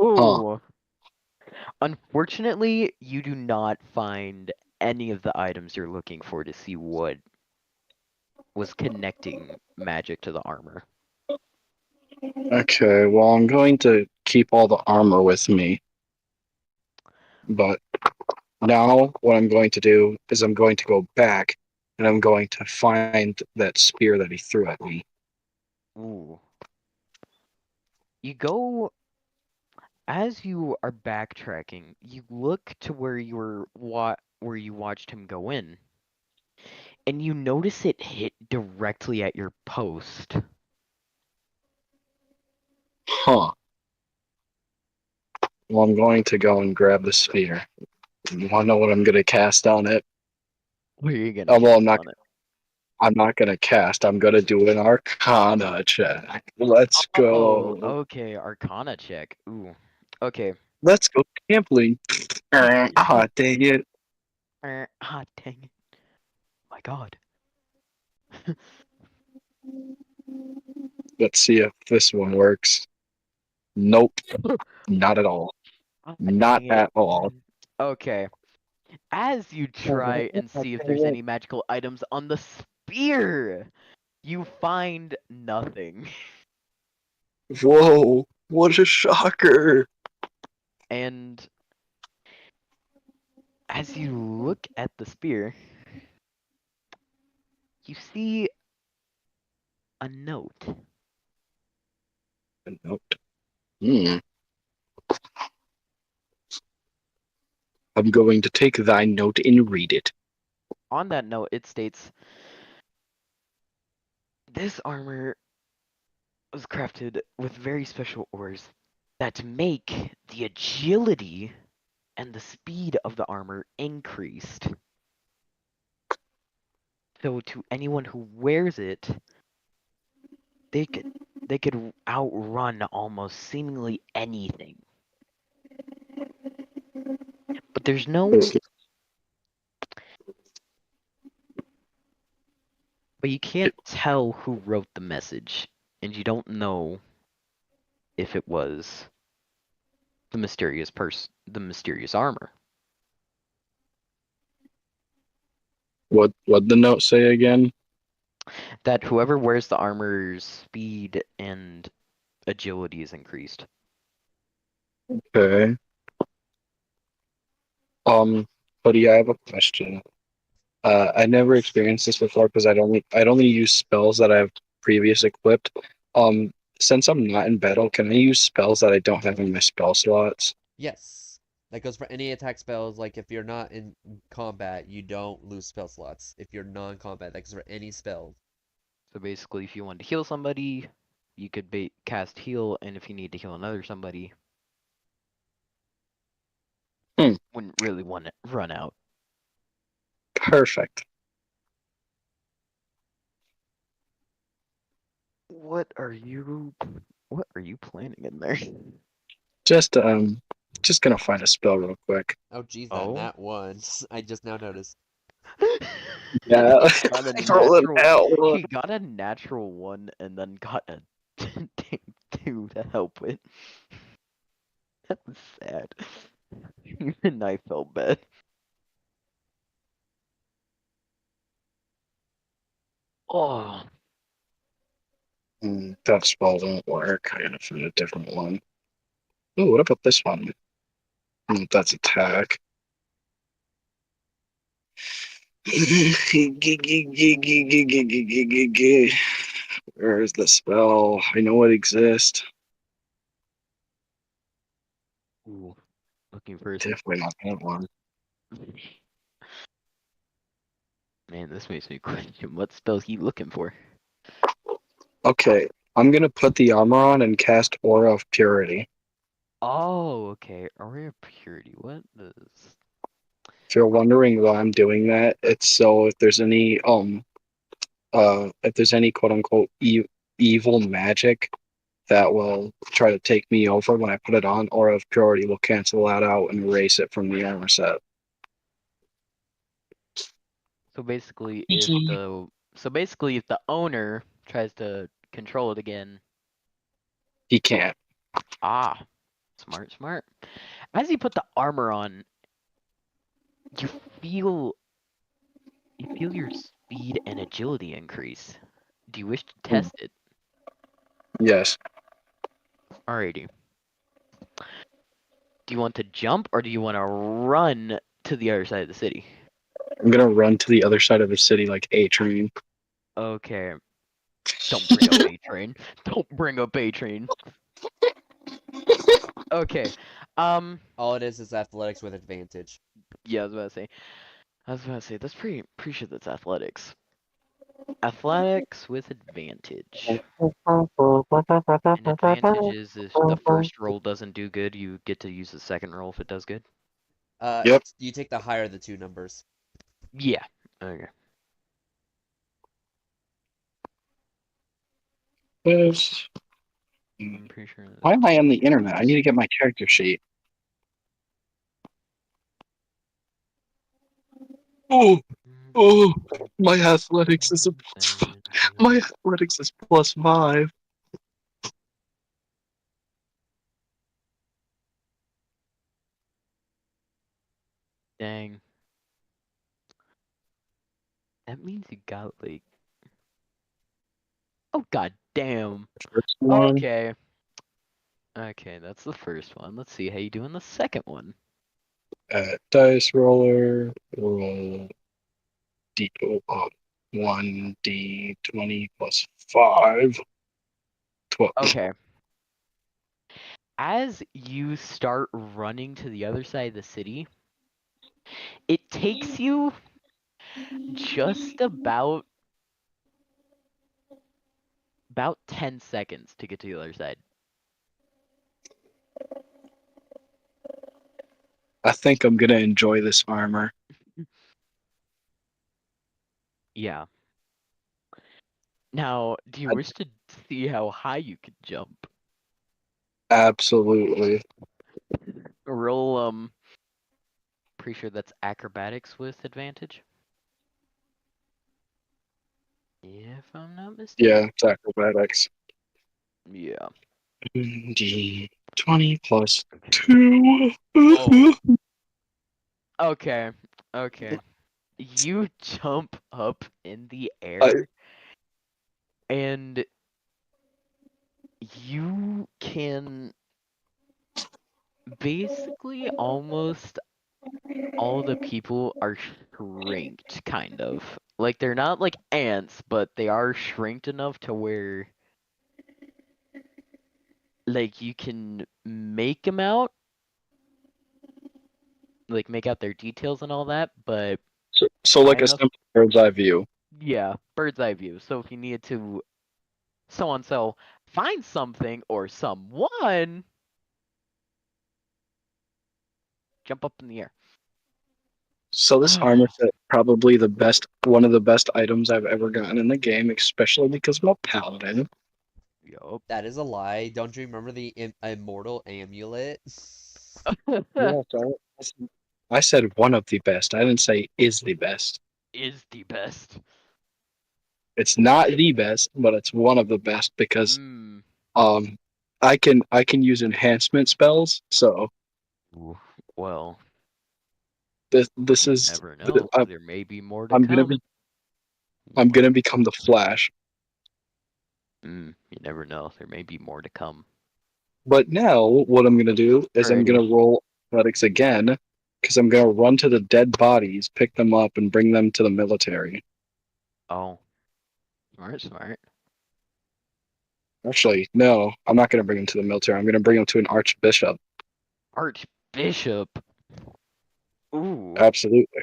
Ooh. Unfortunately, you do not find any of the items you're looking for to see what was connecting magic to the armor. Okay, well, I'm going to keep all the armor with me. But now what I'm going to do is I'm going to go back and I'm going to find that spear that he threw at me. Ooh. You go as you are backtracking, you look to where you were where you watched him go in. And you notice it hit directly at your post. Huh. Well, I'm going to go and grab the spear. You want to know what I'm going to cast on it? Where are you gonna Oh, well, cast I'm not. on it? I'm not gonna cast. I'm gonna do an Arcana check. Let's Oh, go. okay. Arcana check. Ooh. Okay. Let's go gambling. Ah, dang it. Ah, dang it. My God. Let's see if this one works. Nope, not at all. Ah, Not dang it. at all. Okay. As you try and see if there's any magical items on the spear, you find nothing. Whoa, what a shocker. And as you look at the spear, you see a note. Nope. Hmm. I'm going to take thy note and read it. On that note, it states, "This armor was crafted with very special ores that make the agility and the speed of the armor increased. So to anyone who wears it, they could outrun almost seemingly anything. But there's no but you can't tell who wrote the message, and you don't know if it was the mysterious armor. What'd the note say again? That whoever wears the armor's speed and agility is increased." Okay. Buddy, I have a question. I never experienced this before because I'd only use spells that I've previous equipped. Since I'm not in battle, can I use spells that I don't have in my spell slots? Yes. That goes for any attack spells. Like if you're not in combat, you don't lose spell slots. If you're non-combat, that goes for any spell. So basically, if you want to heal somebody, you could cast heal, and if you need to heal another somebody, Hmm. wouldn't really want to run out. Perfect. What are you planning in there? Just gonna find a spell real quick. Oh, geez, that Oh. nat one. I just now noticed. Yeah, He got a roll it natural. out. He got a natural one, and then got a two to help with. That was sad. Even I felt bad. Oh, That spell won't work. I gotta find a different one. Oh, what about this one? That's attack. Where is the spell? I know it exists. ooh, looking for his. Definitely not that one. Man, this makes me question what spell he looking for. Okay, I'm gonna put the armor on and cast Aura of Purity. Oh, okay. Aura of Purity. What does? If you're wondering why I'm doing that, it's so if there's any quote unquote evil magic that will try to take me over when I put it on, Aura of Purity will cancel that out and erase it from the armor set. So basically, if the owner tries to control it again, He can't. ah, smart, smart. As you put the armor on, you feel your speed and agility increase. Do you wish to test it? Yes. Alrighty. Do you want to jump or do you want to run to the other side of the city? I'm gonna run to the other side of the city like A Train. Okay. Don't bring up A Train. Don't bring up A Train. Okay. All it is athletics with advantage. Yeah, I was about to say that's pretty sure that's athletics. Athletics with advantage. And advantage is if the first roll doesn't do good, you get to use the second roll if it does good. Yep. You take the higher of the two numbers. Yeah. Okay. This. I'm pretty sure. Why am I on the internet? I need to get my character sheet. Oh, oh, my athletics is my athletics is +5. Dang. That means you got like. Oh god damn. First one. Okay. Okay, that's the first one. Let's see how you do in the second one. Dice roller. Roll D 1d20 +5. 12. Okay. As you start running to the other side of the city, it takes you just about 10 seconds to get to the other side. I think I'm gonna enjoy this armor. Yeah. Now, do you wish to see how high you could jump? Absolutely. Roll pretty sure that's acrobatics with advantage. If I'm not mistaken. Yeah, it's acrobatics. Yeah. D20 +2. Oh. Okay. Okay. You jump up in the air and you can basically almost all the people are shrinked, kind of. Like, they're not like ants, but they are shrinked enough to where, like, you can make them out, like, make out their details and all that, but So like high a enough. simple bird's eye view. Yeah, bird's eye view. So if you needed to, so find something or someone, jump up in the air. So this armor set probably one of the best items I've ever gotten in the game, especially because I'm a paladin. Yup. That is a lie. Don't you remember the immortal amulet? Yeah, so I said one of the best. I didn't say is the best. Is the best. It's not the best, but it's one of the best because Mm. um I can use enhancement spells. So Ooh, well, this you is never know. I'm, There may be more to I'm gonna be come. I'm gonna become the Flash. You never know. There may be more to come. But now what I'm gonna do is I'm Alrighty. gonna roll athletics again because I'm gonna run to the dead bodies, pick them up, and bring them to the military. Oh, smart, smart. Actually, no, I'm not gonna bring them to the military. I'm gonna bring them to an archbishop. Archbishop. Ooh. Absolutely,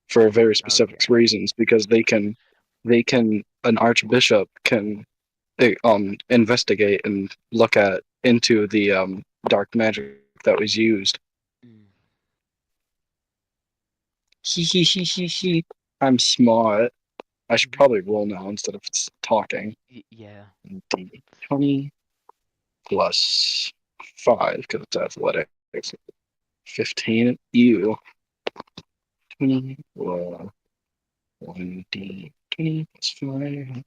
for very Okay. specific reasons because an archbishop can investigate and look at into the dark magic that was used. Mm, He. I'm smart. I should probably roll now instead of talking. yeah. D20 +5 because it's athletics. 15. You. 20. 1d20 +5.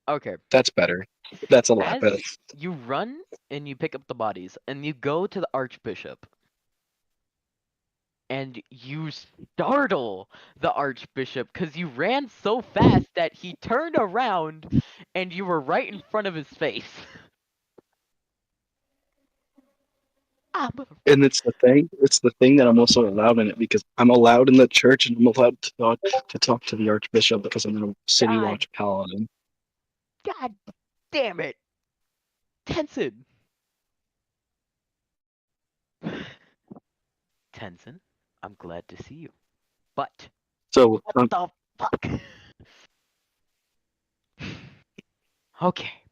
Okay. That's better. That's a lot As better. you run and you pick up the bodies and you go to the archbishop and you startle the archbishop because you ran so fast that he turned around and you were right in front of his face. Ah, And it's the thing that I'm also allowed in it because I'm allowed in the church and I'm allowed to talk to the archbishop because I'm a city God, watch paladin. God damn it, Tenson. Tenson, I'm glad to see you, but So what the fuck? Okay.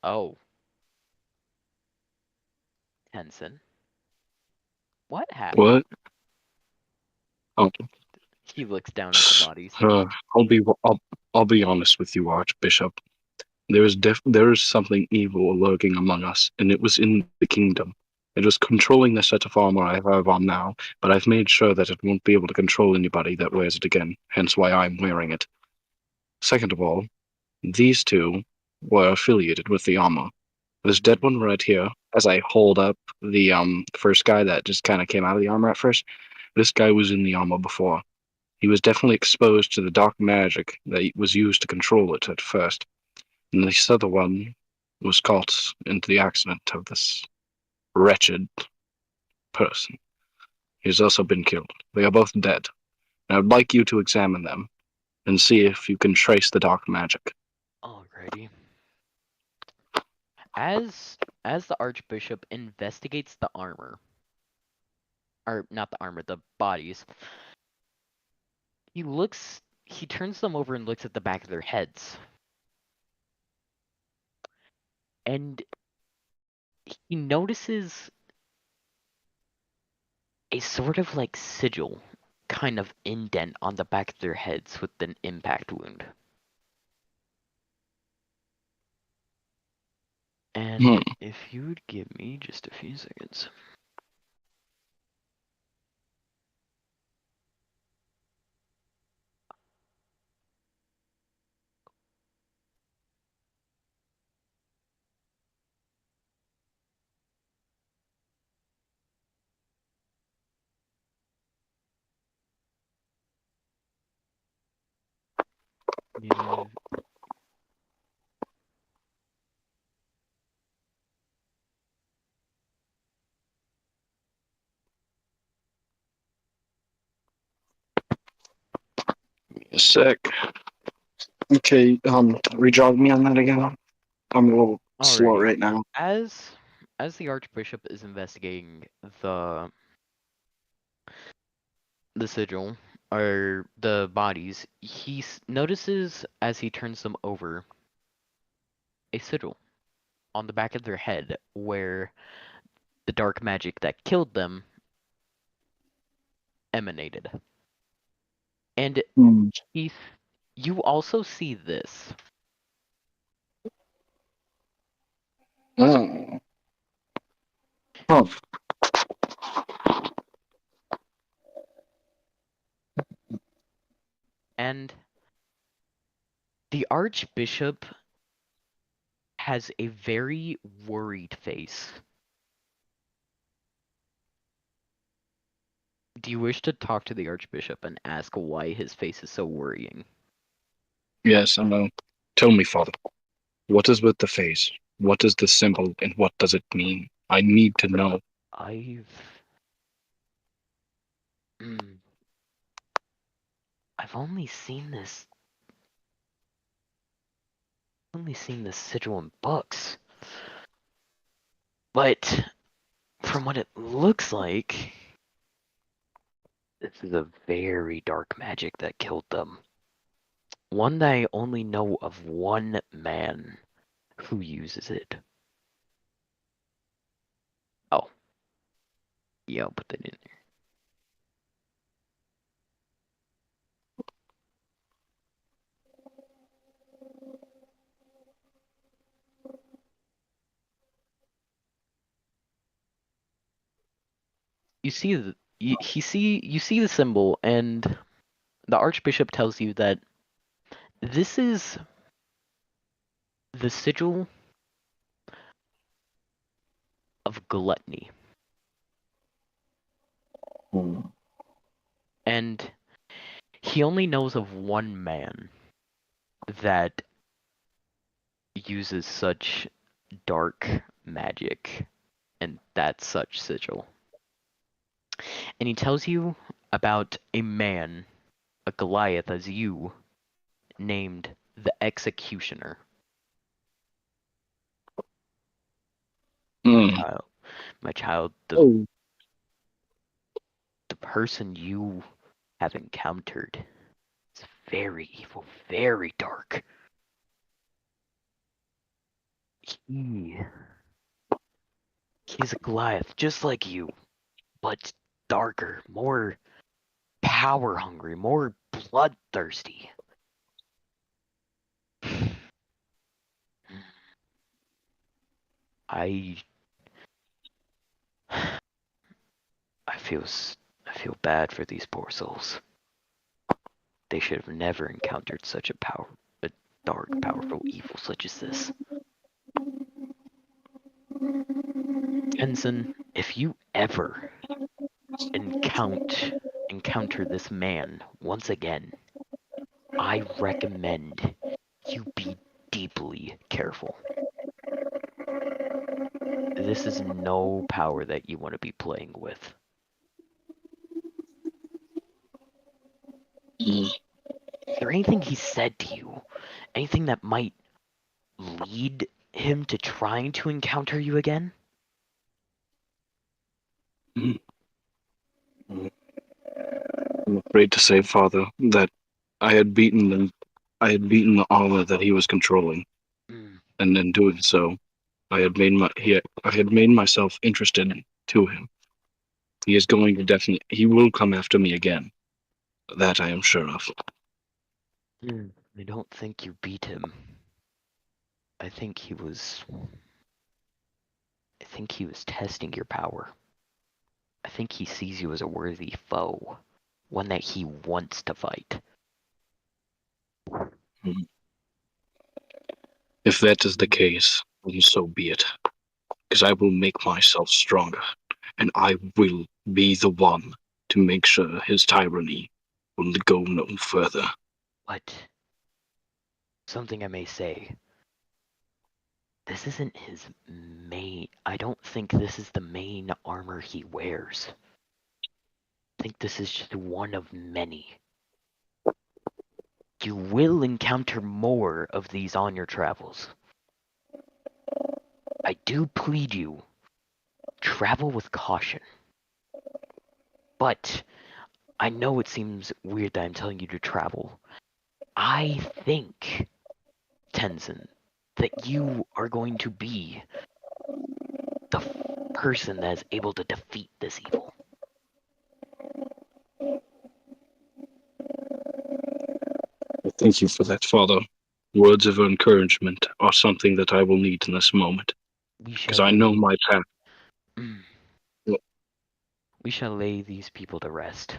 Oh, Tenson, what happened? what? Oh, He looks down at the bodies. I'll be honest with you, Archbishop. There is something evil lurking among us, and it was in the kingdom. It was controlling the set of armor I have on now, but I've made sure that it won't be able to control anybody that wears it again, hence why I'm wearing it. Second of all, these two were affiliated with the armor. This dead one right here, as I hold up the first guy that just kind of came out of the armor at first, this guy was in the armor before. He was definitely exposed to the dark magic that was used to control it at first. And this other one was caught into the accident of this wretched person. He's also been killed. They are both dead. And I would like you to examine them and see if you can trace the dark magic. Alrighty. As the Archbishop investigates the armor, or not the armor, the bodies, he turns them over and looks at the back of their heads. And he notices a sort of like sigil kind of indent on the back of their heads with an impact wound. And if you would give me just a few seconds. Give A sec. Okay, re-jog me on that again. I'm a little slow Alrighty. right now. As the Archbishop is investigating the sigil or the bodies, he notices as he turns them over a sigil on the back of their head where the dark magic that killed them emanated. And Keith, you also see this. Oh. Huh. And the Archbishop has a very worried face. Do you wish to talk to the Archbishop and ask why his face is so worrying? Yes, I know. Tell me, Father, what is with the face? What is the symbol, and what does it mean? I need to know. I've only seen this sigil in books. But from what it looks like, this is a very dark magic that killed them. One that I only know of one man who uses it. Oh. Yeah, I'll put that in there. You see the symbol, and the Archbishop tells you that this is the sigil of gluttony. And he only knows of one man that uses such dark magic and that such sigil. And he tells you about a man, a Goliath as you, named the Executioner. My child, the person you have encountered is very evil, very dark. He's a Goliath, just like you, but darker, more power hungry, more bloodthirsty. I I feel I feel bad for these poor souls. They should have never encountered such a dark, powerful evil such as this. Tenzin, if you ever encounter this man once again, I recommend you be deeply careful. This is no power that you want to be playing with. Is there anything he said to you? Anything that might lead him to trying to encounter you again? I'm afraid to say, Father, that I had beaten them. I had beaten the armor that he was controlling, Mm, and in doing so, I had made myself interested to him. He is going to definitely. He will come after me again. That I am sure of. I don't think you beat him. I think he was. I think he was testing your power. I think he sees you as a worthy foe, one that he wants to fight. If that is the case, then so be it. Because I will make myself stronger, and I will be the one to make sure his tyranny will go no further. But something I may say, this isn't his main. I don't think this is the main armor he wears. I think this is just one of many. You will encounter more of these on your travels. I do plead you, travel with caution. But I know it seems weird that I'm telling you to travel. I think, Tenzin, that you are going to be the person that is able to defeat this evil. Thank you for that, Father. Words of encouragement are something that I will need in this moment, We because shall I know lay my path. we shall lay these people to rest.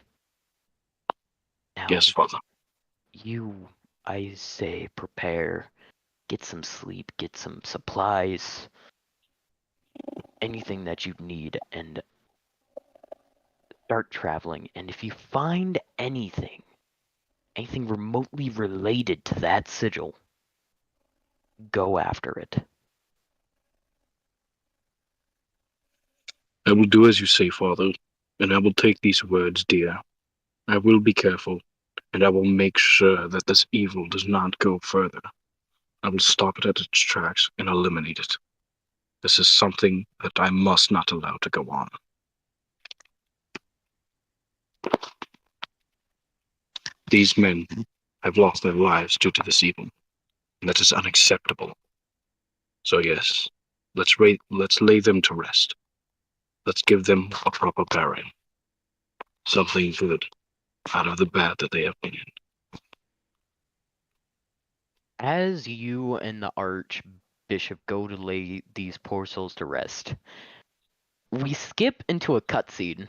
Now, Yes, Father. you, I say, prepare, get some sleep, get some supplies, anything that you need, and start traveling. And if you find anything remotely related to that sigil, go after it. I will do as you say, Father, and I will take these words dear. I will be careful, and I will make sure that this evil does not go further. I will stop it at its tracks and eliminate it. This is something that I must not allow to go on. These men have lost their lives due to this evil, and that is unacceptable. So yes, let's lay them to rest. Let's give them a proper burial. Something good out of the bad that they have been in. As you and the Archbishop go to lay these poor souls to rest, we skip into a cutscene.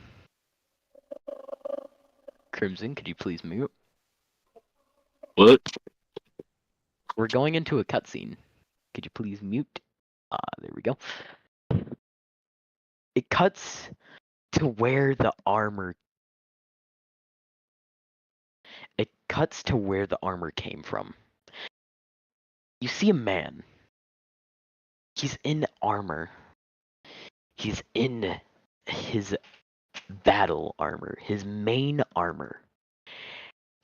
Crimson, could you please mute? What? We're going into a cutscene. Could you please mute? There we go. It cuts to where the armor. It cuts to where the armor came from. You see a man. He's in armor. He's in his battle armor, his main armor.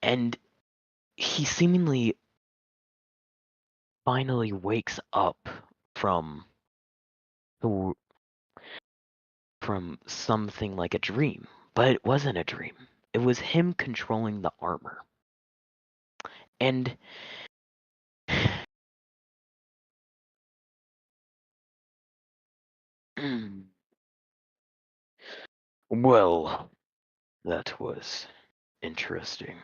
And he seemingly finally wakes up from from something like a dream. But it wasn't a dream. It was him controlling the armor. And well, that was Interesting.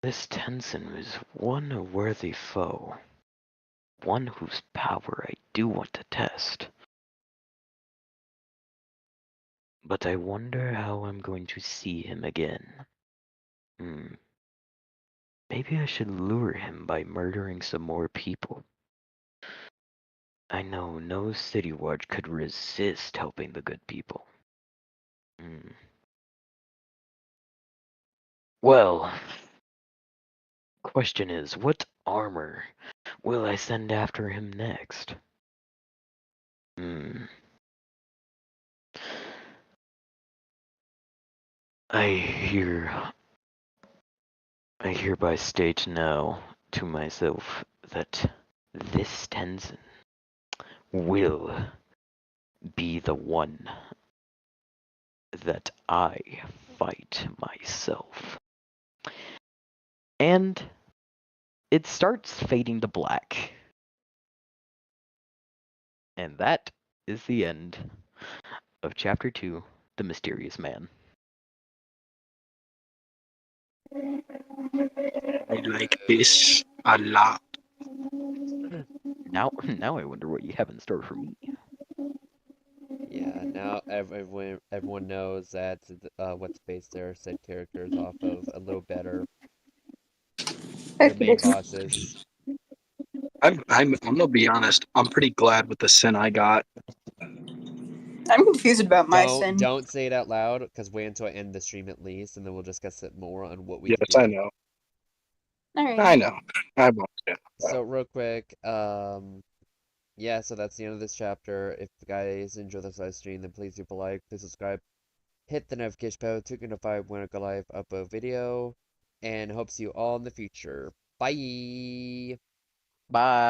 This Tenzin is one worthy foe. One whose power I do want to test. But I wonder how I'm going to see him again. Maybe I should lure him by murdering some more people. I know no city watch could resist helping the good people. Well, question is, what armor will I send after him next? I hereby state now to myself that this Tenzin will be the one that I fight myself. And it starts fading to black. And that is the end of Chapter 2, The Mysterious Man. I like this a lot. Now I wonder what you have in store for me. Yeah, now everyone knows that what's based their said characters off of a little better. Their main bosses. I'm gonna be honest. I'm pretty glad with the sin I got. I'm confused about my sin. Don't say it out loud, because wait until I end the stream at least, and then we'll discuss it more on what we Yes, can do. I know. Alright. I know. I won't. Yeah. So real quick, yeah, so that's the end of this chapter. If you guys enjoy this live stream, then please leave a like, please subscribe, hit the notification bell to get notified when I go live upload video, and hope to see you all in the future. Bye! Bye!